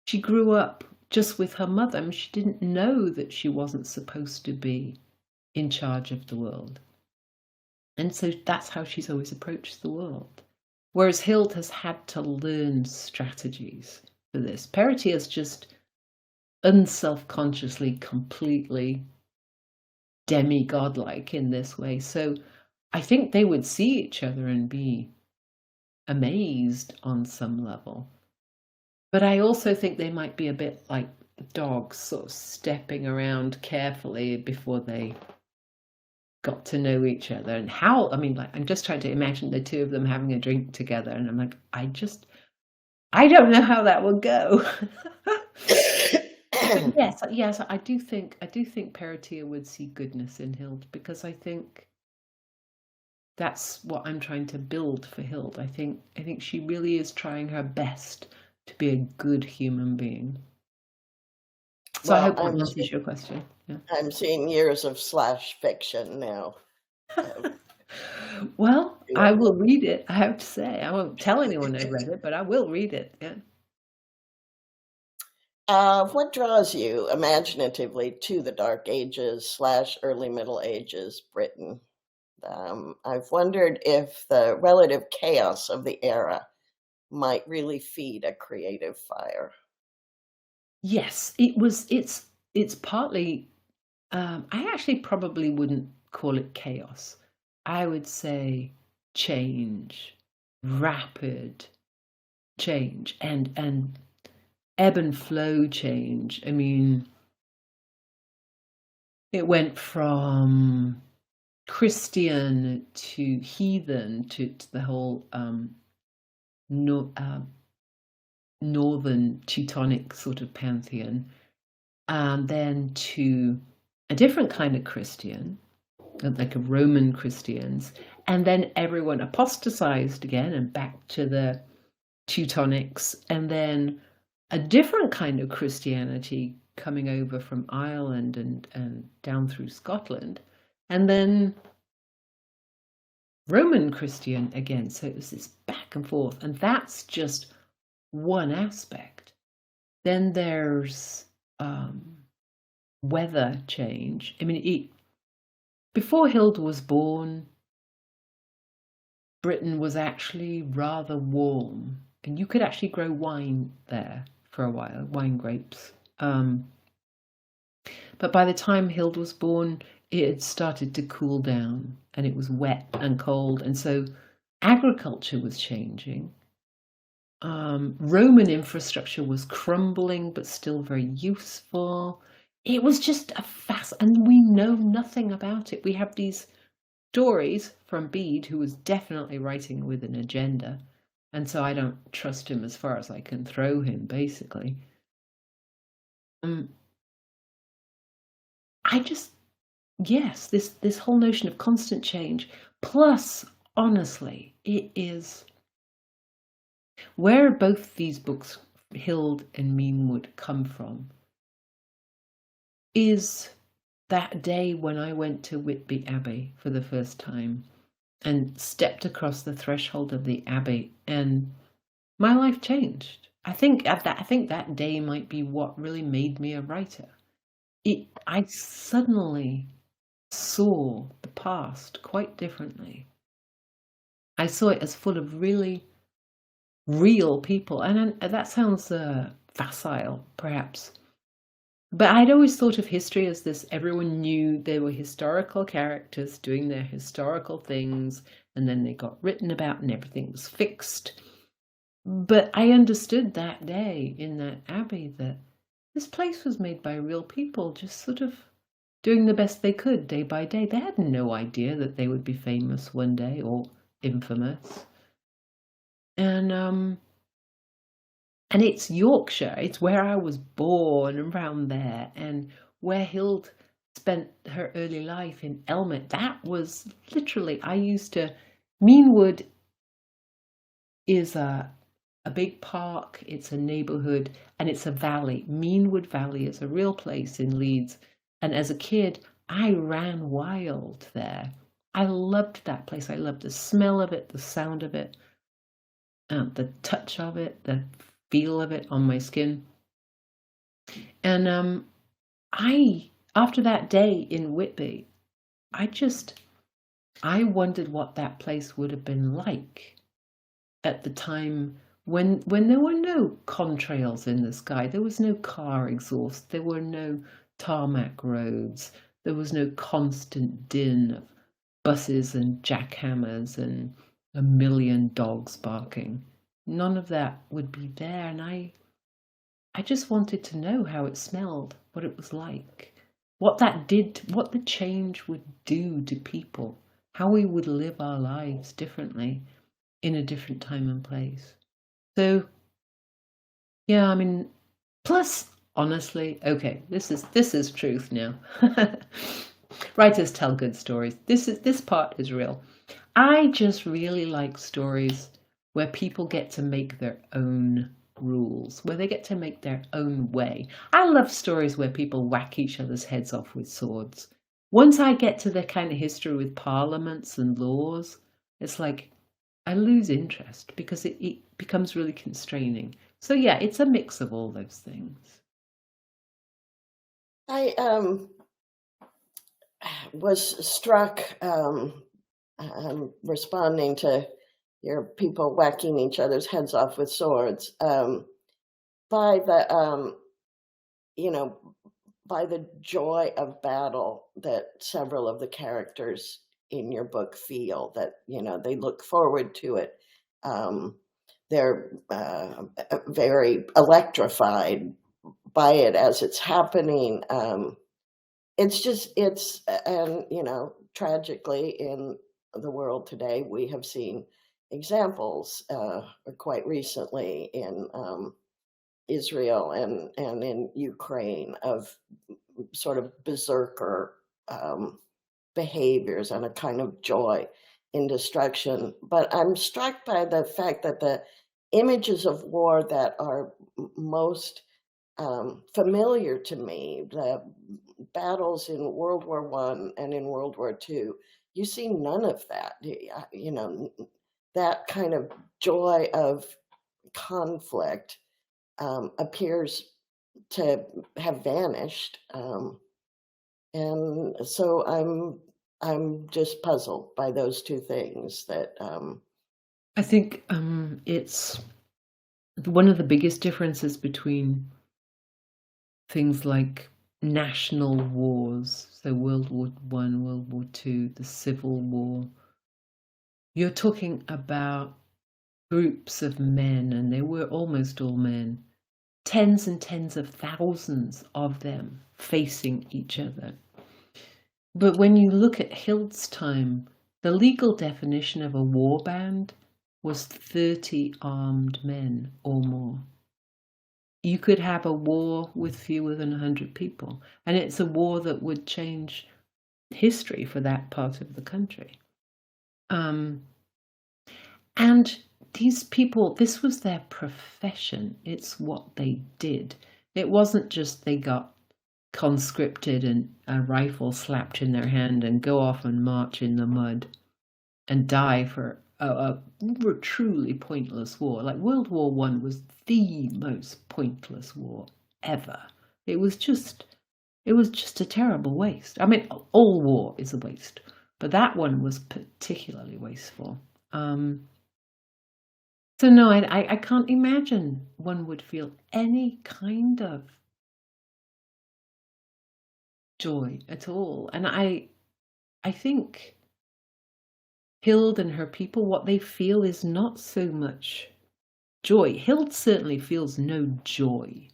she grew up just with her mother. I mean, she didn't know that she wasn't supposed to be in charge of the world. And so that's how she's always approached the world. Whereas Hild has had to learn strategies for this. Peretur's just unself-consciously, completely demigod-like in this way. So I think they would see each other and be amazed on some level. But I also think they might be a bit like dogs, sort of stepping around carefully before they got to know each other. And how, I mean, like, I'm just trying to imagine the two of them having a drink together, and I'm like, I don't know how that would go. yes, I do think Peretur would see goodness in Hild, because I think that's what I'm trying to build for Hild. I think she really is trying her best to be a good human being. So well, I hope that answers your question. Yeah. I'm seeing years of slash fiction now. Well, yeah. I will read it, I have to say. I won't tell anyone I read it, but I will read it. Yeah. What draws you imaginatively to the Dark Ages / early Middle Ages Britain? I've wondered if the relative chaos of the era might really feed a creative fire. Yes, it's partly, I actually probably wouldn't call it chaos. I would say change, rapid change, and ebb and flow change. I mean, it went from Christian to heathen to the whole northern Teutonic sort of pantheon, and then to a different kind of Christian, like a Roman Christians, and then everyone apostatized again and back to the Teutonics, and then a different kind of Christianity coming over from Ireland and down through Scotland, and then Roman Christian again. So it was this back and forth, and that's just one aspect. Then there's weather change. I mean, before HILD was born, Britain was actually rather warm, and you could actually grow wine there for a while, wine grapes. But by the time HILD was born, it had started to cool down, and it was wet and cold, and so agriculture was changing. Roman infrastructure was crumbling, but still very useful. It was just and we know nothing about it. We have these stories from Bede, who was definitely writing with an agenda, and so I don't trust him as far as I can throw him, basically. Yes, this whole notion of constant change, plus, honestly, it is where both these books, HILD and MENEWOOD, come from, is that day when I went to Whitby Abbey for the first time and stepped across the threshold of the Abbey, and my life changed. I think that day might be what really made me a writer. I suddenly saw the past quite differently. I saw it as full of really real people, and that sounds facile, perhaps. But I'd always thought of history as this, everyone knew they were historical characters doing their historical things, and then they got written about and everything was fixed. But I understood that day in that abbey that this place was made by real people, just sort of doing the best they could day by day. They had no idea that they would be famous one day or infamous. And it's Yorkshire. It's where I was born, around there, and where HILD spent her early life in Elmet. That was literally, MENEWOOD is a big park, it's a neighborhood, and it's a valley. MENEWOOD Valley is a real place in Leeds. And as a kid, I ran wild there. I loved that place. I loved the smell of it, the sound of it, the touch of it, the feel of it on my skin. And after that day in Whitby, I wondered what that place would have been like at the time when there were no contrails in the sky, there was no car exhaust, there were no tarmac roads, there was no constant din of buses and jackhammers and a million dogs barking. None of that would be there, and I just wanted to know how it smelled, what it was like, what the change would do to people, how we would live our lives differently in a different time and place. So, yeah, I mean, plus, honestly, okay, this is truth now. Writers tell good stories. This part is real. I just really like stories where people get to make their own rules, where they get to make their own way. I love stories where people whack each other's heads off with swords. Once I get to the kind of history with parliaments and laws, it's like I lose interest because it becomes really constraining. So yeah, it's a mix of all those things. I was struck responding to your people whacking each other's heads off with swords by the by the joy of battle that several of the characters in your book feel, that they look forward to it. They're very electrified by it as it's happening. Tragically in the world today, we have seen examples quite recently in Israel and in Ukraine of sort of berserker behaviors and a kind of joy in destruction. But I'm struck by the fact that the images of war that are most familiar to me, the battles in World War I and in World War II, you see none of that. You know, that kind of joy of conflict appears to have vanished. And so I'm just puzzled by those two things that I think it's one of the biggest differences between things like national wars, so World War I, World War II, the Civil War. You're talking about groups of men, and they were almost all men, tens and tens of thousands of them facing each other. But when you look at HILD's time, the legal definition of a war band was 30 armed men or more. You could have a war with fewer than 100 people, and it's a war that would change history for that part of the country. And these people, this was their profession. It's what they did. It wasn't just they got conscripted and a rifle slapped in their hand and go off and march in the mud and die for a truly pointless war. Like World War I was the most pointless war ever. It was just a terrible waste. I mean, all war is a waste, but that one was particularly wasteful. So no, I can't imagine one would feel any kind of joy at all. And I think HILD and her people, what they feel is not so much joy. HILD certainly feels no joy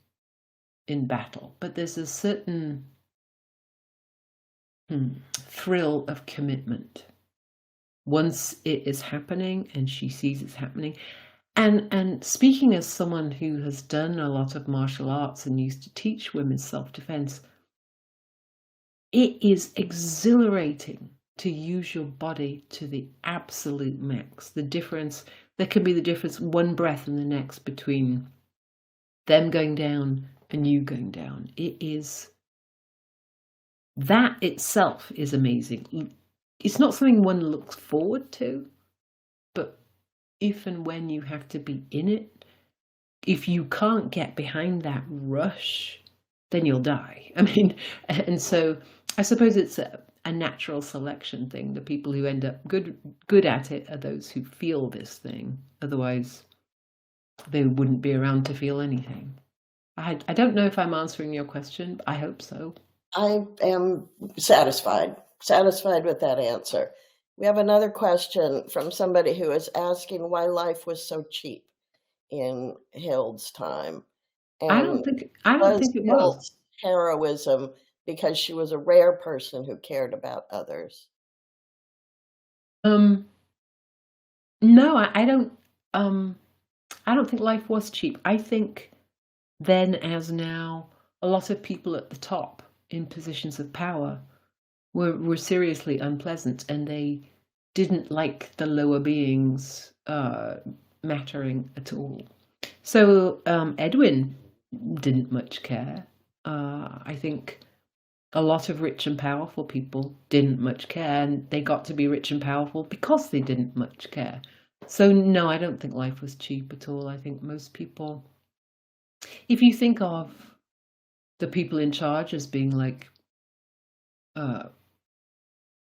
in battle, but there's a certain thrill of commitment once it is happening and she sees it's happening. And speaking as someone who has done a lot of martial arts and used to teach women's self-defense, it is exhilarating to use your body to the absolute max. The difference, there can be the difference one breath and the next between them going down and you going down. It is, that itself is amazing. It's not something one looks forward to, but if and when you have to be in it, if you can't get behind that rush, then you'll die. I mean, and so I suppose it's a natural selection thing. The people who end up good at it are those who feel this thing. Otherwise, they wouldn't be around to feel anything. I don't know if I'm answering your question, but I hope so. I am satisfied with that answer. We have another question from somebody who is asking why life was so cheap in HILD's time. And I don't think it was heroism because she was a rare person who cared about others. No, I don't think life was cheap. I think then as now, a lot of people at the top in positions of power were seriously unpleasant, and they didn't like the lower beings mattering at all. So Edwin didn't much care. I think a lot of rich and powerful people didn't much care, and they got to be rich and powerful because they didn't much care. So no, I don't think life was cheap at all. I think most people, if you think of the people in charge as being like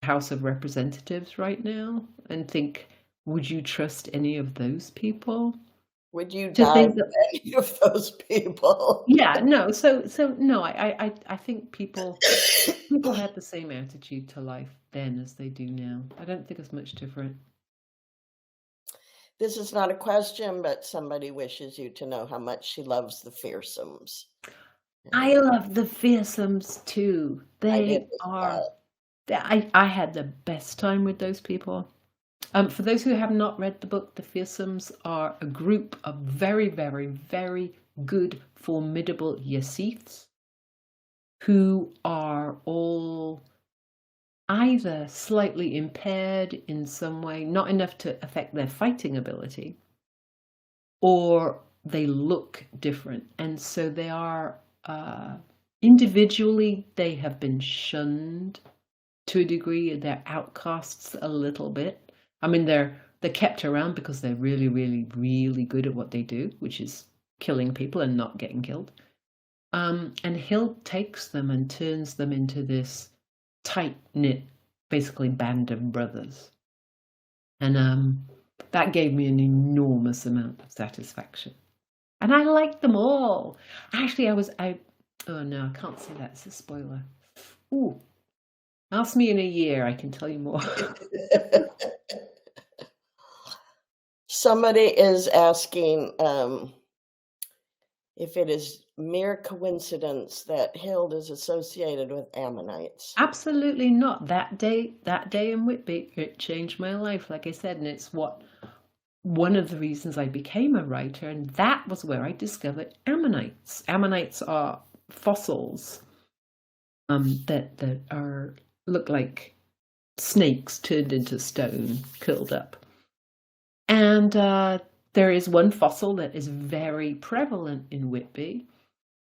House of Representatives right now, and think, would you trust any of those people? Would you die for any of those people? Yeah, no. So no. I think people had the same attitude to life then as they do now. I don't think it's much different. This is not a question, but somebody wishes you to know how much she loves the fearsomes. I love the fearsomes too. They are. I had the best time with those people. For those who have not read the book, the Fearsomes are a group of very, very, very good, formidable Yasiths who are all either slightly impaired in some way, not enough to affect their fighting ability, or they look different. And so they are, individually, they have been shunned to a degree. They're outcasts a little bit. I mean, they're kept around because they're really, really, really good at what they do, which is killing people and not getting killed. And HILD takes them and turns them into this tight-knit, basically, band of brothers. And that gave me an enormous amount of satisfaction. And I liked them all. Actually, oh no, I can't say that. It's a spoiler. Ooh. Ask me in a year, I can tell you more. Somebody is asking if it is mere coincidence that HILD is associated with ammonites. Absolutely not. That day in Whitby, it changed my life, like I said, and it's one of the reasons I became a writer, and that was where I discovered ammonites. Ammonites are fossils that look like snakes turned into stone, curled up. And there is one fossil that is very prevalent in Whitby,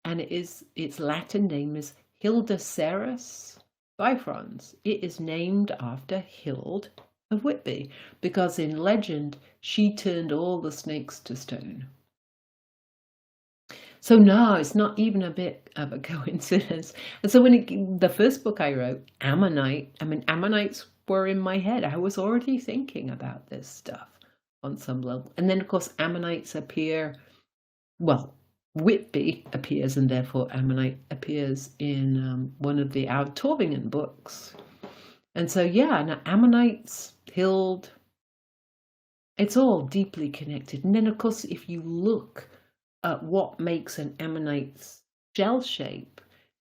and its Latin name is Hildaceras bifrons. It is named after Hild of Whitby, because in legend she turned all the snakes to stone. So no, it's not even a bit of a coincidence. And so the first book I wrote, Ammonite, I mean, ammonites were in my head. I was already thinking about this stuff on some level. And then, of course, ammonites appear, well, Whitby appears, and therefore ammonite appears in one of the Torvingen books. And so, yeah, now ammonites, HILD, it's all deeply connected. And then, of course, if you look at what makes an ammonite's shell shape,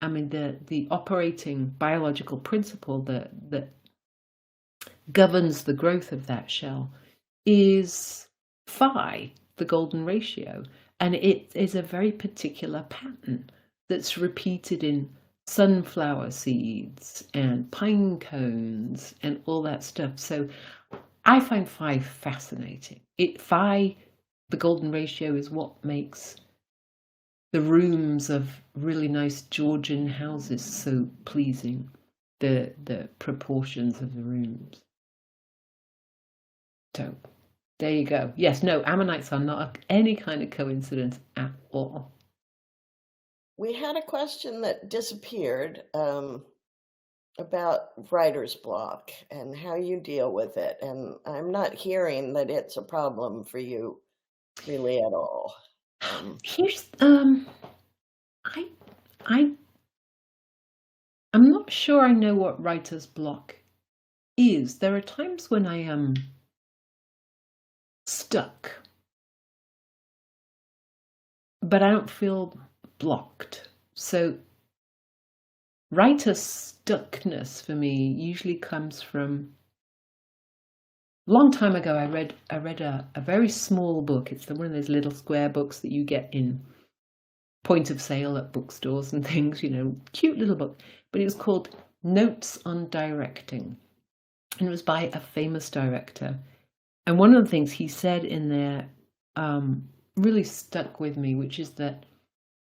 I mean, the operating biological principle that governs the growth of that shell is phi, the golden ratio. And it is a very particular pattern that's repeated in sunflower seeds and pine cones and all that stuff. So I find phi fascinating. Phi, the golden ratio, is what makes the rooms of really nice Georgian houses so pleasing, the proportions of the rooms. So there you go. Yes, no, ammonites are not any kind of coincidence at all. We had a question that disappeared about writer's block and how you deal with it. And I'm not hearing that it's a problem for you really at all. Here's I'm not sure I know what writer's block is. There are times when I am stuck, but I don't feel blocked. So writer's stuckness for me usually comes from, long time ago I read a very small book. It's one of those little square books that you get in point of sale at bookstores and things, cute little book, but it was called Notes on Directing, and it was by a famous director. And one of the things he said in there really stuck with me, which is that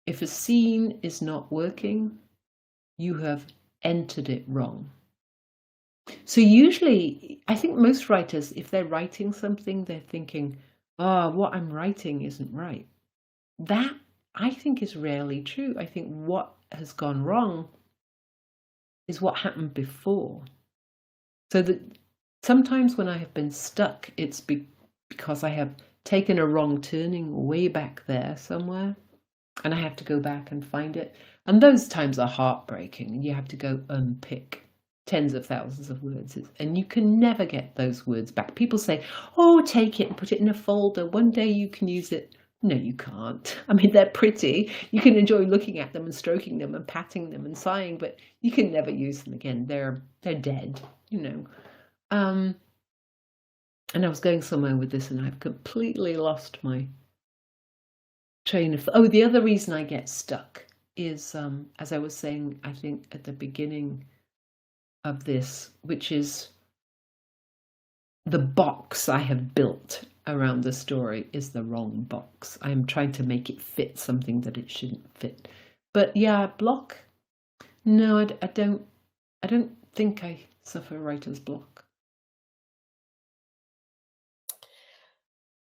if a scene is not working, you have entered it wrong. So usually, I think most writers, if they're writing something, they're thinking, what I'm writing isn't right. That, I think, is rarely true. I think what has gone wrong is what happened before. So that sometimes when I have been stuck, it's because I have taken a wrong turning way back there somewhere, and I have to go back and find it. And those times are heartbreaking. You have to go unpick tens of thousands of words, and you can never get those words back. People say, take it and put it in a folder. One day you can use it. No, you can't. I mean, they're pretty. You can enjoy looking at them and stroking them and patting them and sighing, but you can never use them again. They're dead, And I was going somewhere with this, and I've completely lost my train of. Oh, the other reason I get stuck is, as I was saying, I think at the beginning of this, which is the box I have built around the story is the wrong box. I'm trying to make it fit something that it shouldn't fit. But yeah, block. No, I don't think I suffer writer's block.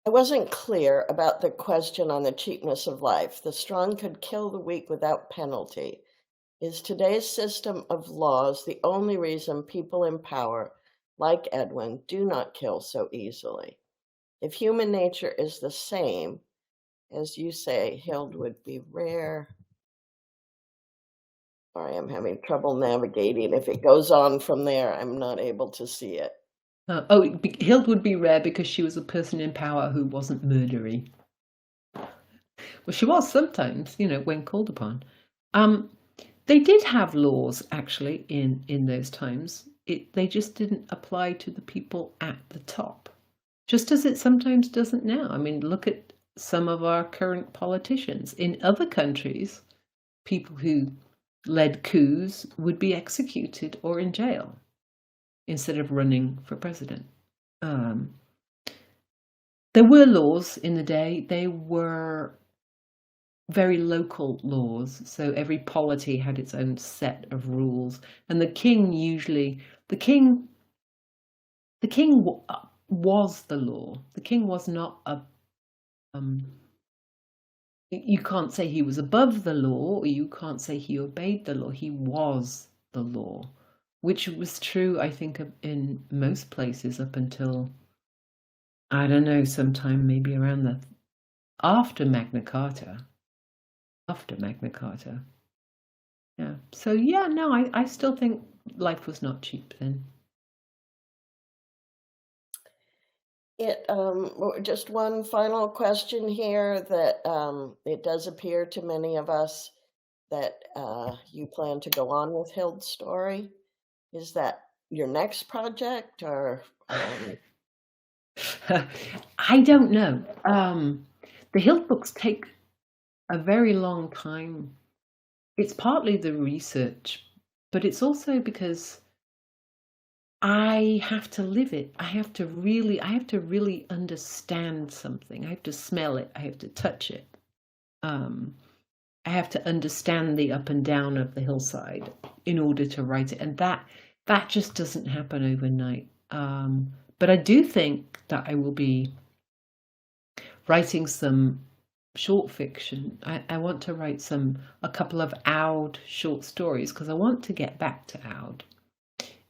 I wasn't clear about the question on the cheapness of life. The strong could kill the weak without penalty. Is today's system of laws the only reason people in power, like Edwin, do not kill so easily? If human nature is the same, as you say, HILD would be rare. Sorry, I'm having trouble navigating. If it goes on from there, I'm not able to see it. HILD would be rare because she was a person in power who wasn't murdery. Well, she was sometimes, when called upon. They did have laws, actually, in those times. They just didn't apply to the people at the top, just as it sometimes doesn't now. I mean, look at some of our current politicians. In other countries, people who led coups would be executed or in jail instead of running for president. There were laws in the day. They were very local laws, so every polity had its own set of rules, and the king was the law. The king was not a you can't say he was above the law, or you can't say he obeyed the law. He was the law, which was true, I think, in most places up until, I don't know, sometime maybe around after Magna Carta. Yeah. So yeah, no, I still think life was not cheap then. Just one final question here that it does appear to many of us that you plan to go on with HILD's story. Is that your next project, or? I don't know. The HILD books take a very long time. It's partly the research, but it's also because I have to live it. I have to really understand something. I have to smell it. I have to touch it. I have to understand the up and down of the hillside in order to write it, and that just doesn't happen overnight. But I do think that I will be writing some short fiction. I want to write a couple of Aud short stories because I want to get back to Aud.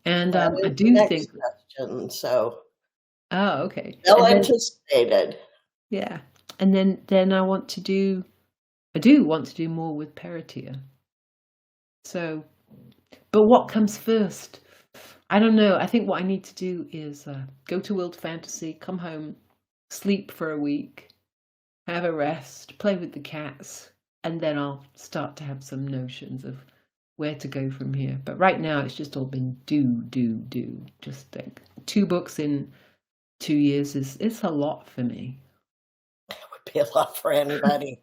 And I do think. Question, so. Oh, okay. Well anticipated. Yeah, and then I do want to do more with Peretia. So, but what comes first? I don't know. I think what I need to do is go to World Fantasy, come home, sleep for a week, have a rest, play with the cats, and then I'll start to have some notions of where to go from here. But right now it's just all been do. Just like 2 books in 2 years it's a lot for me. It would be a lot for anybody.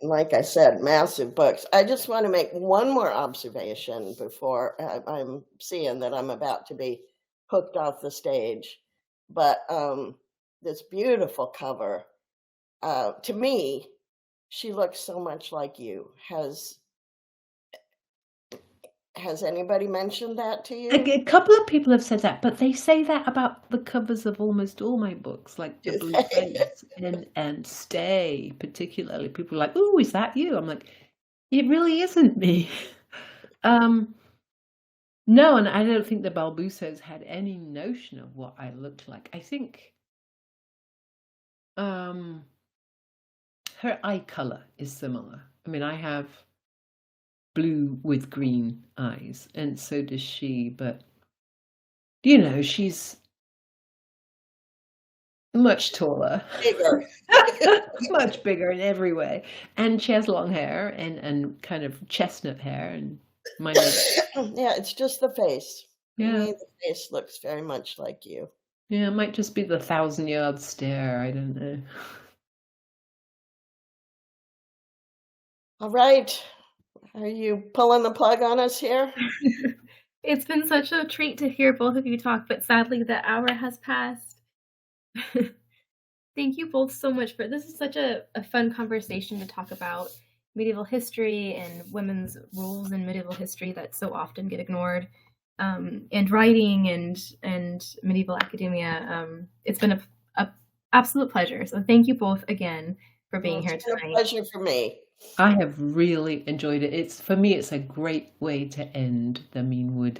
Like I said, massive books. I just want to make one more observation before I'm seeing that I'm about to be hooked off the stage. But this beautiful cover, to me, she looks so much like you. Has anybody mentioned that to you? A couple of people have said that, but they say that about the covers of almost all my books, like The Blue Face and Stay, particularly. People are like, "Oh, is that you?" I'm like, it really isn't me. No, and I don't think the Balbusos had any notion of what I looked like. I think her eye color is similar. I mean, I have blue with green eyes, and so does she, but she's much taller, bigger. much bigger in every way, and she has long hair and kind of chestnut hair, and yeah, it's just the face. Yeah, the face looks very much like you. Yeah, it might just be the 1,000-yard stare. I don't know. All right. Are you pulling the plug on us here? It's been such a treat to hear both of you talk, but sadly the hour has passed. Thank you both so much for this. Is such a fun conversation to talk about medieval history and women's roles in medieval history that so often get ignored, and writing and medieval academia. It's been a absolute pleasure. So thank you both again for being here tonight. It's been a pleasure for me. I have really enjoyed it. For me, it's a great way to end the MENEWOOD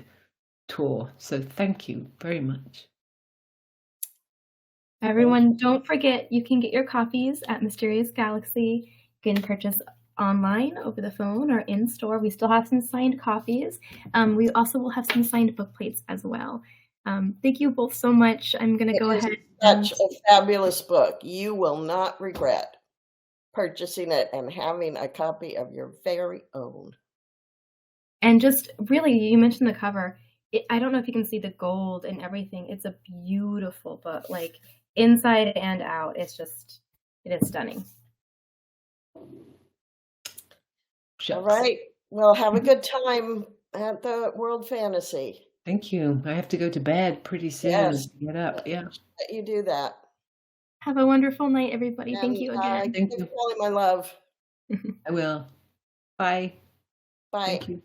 tour. So thank you very much. Everyone, don't forget, you can get your copies at Mysterious Galaxy. You can purchase online, over the phone, or in store. We still have some signed copies. We also will have some signed book plates as well. Thank you both so much. I'm going to go ahead. Such a fabulous book. You will not regret purchasing it and having a copy of your very own. And just really, you mentioned the cover. I don't know if you can see the gold and everything. It's a beautiful book, like inside and out. It is stunning. All right. Well, have a good time at the World Fantasy. Thank you. I have to go to bed pretty soon. Yes. Get up. Yeah. Let you do that. Have a wonderful night, everybody. And, thank you again. Thank you. Calling my love. I will. Bye. Bye. Thank you.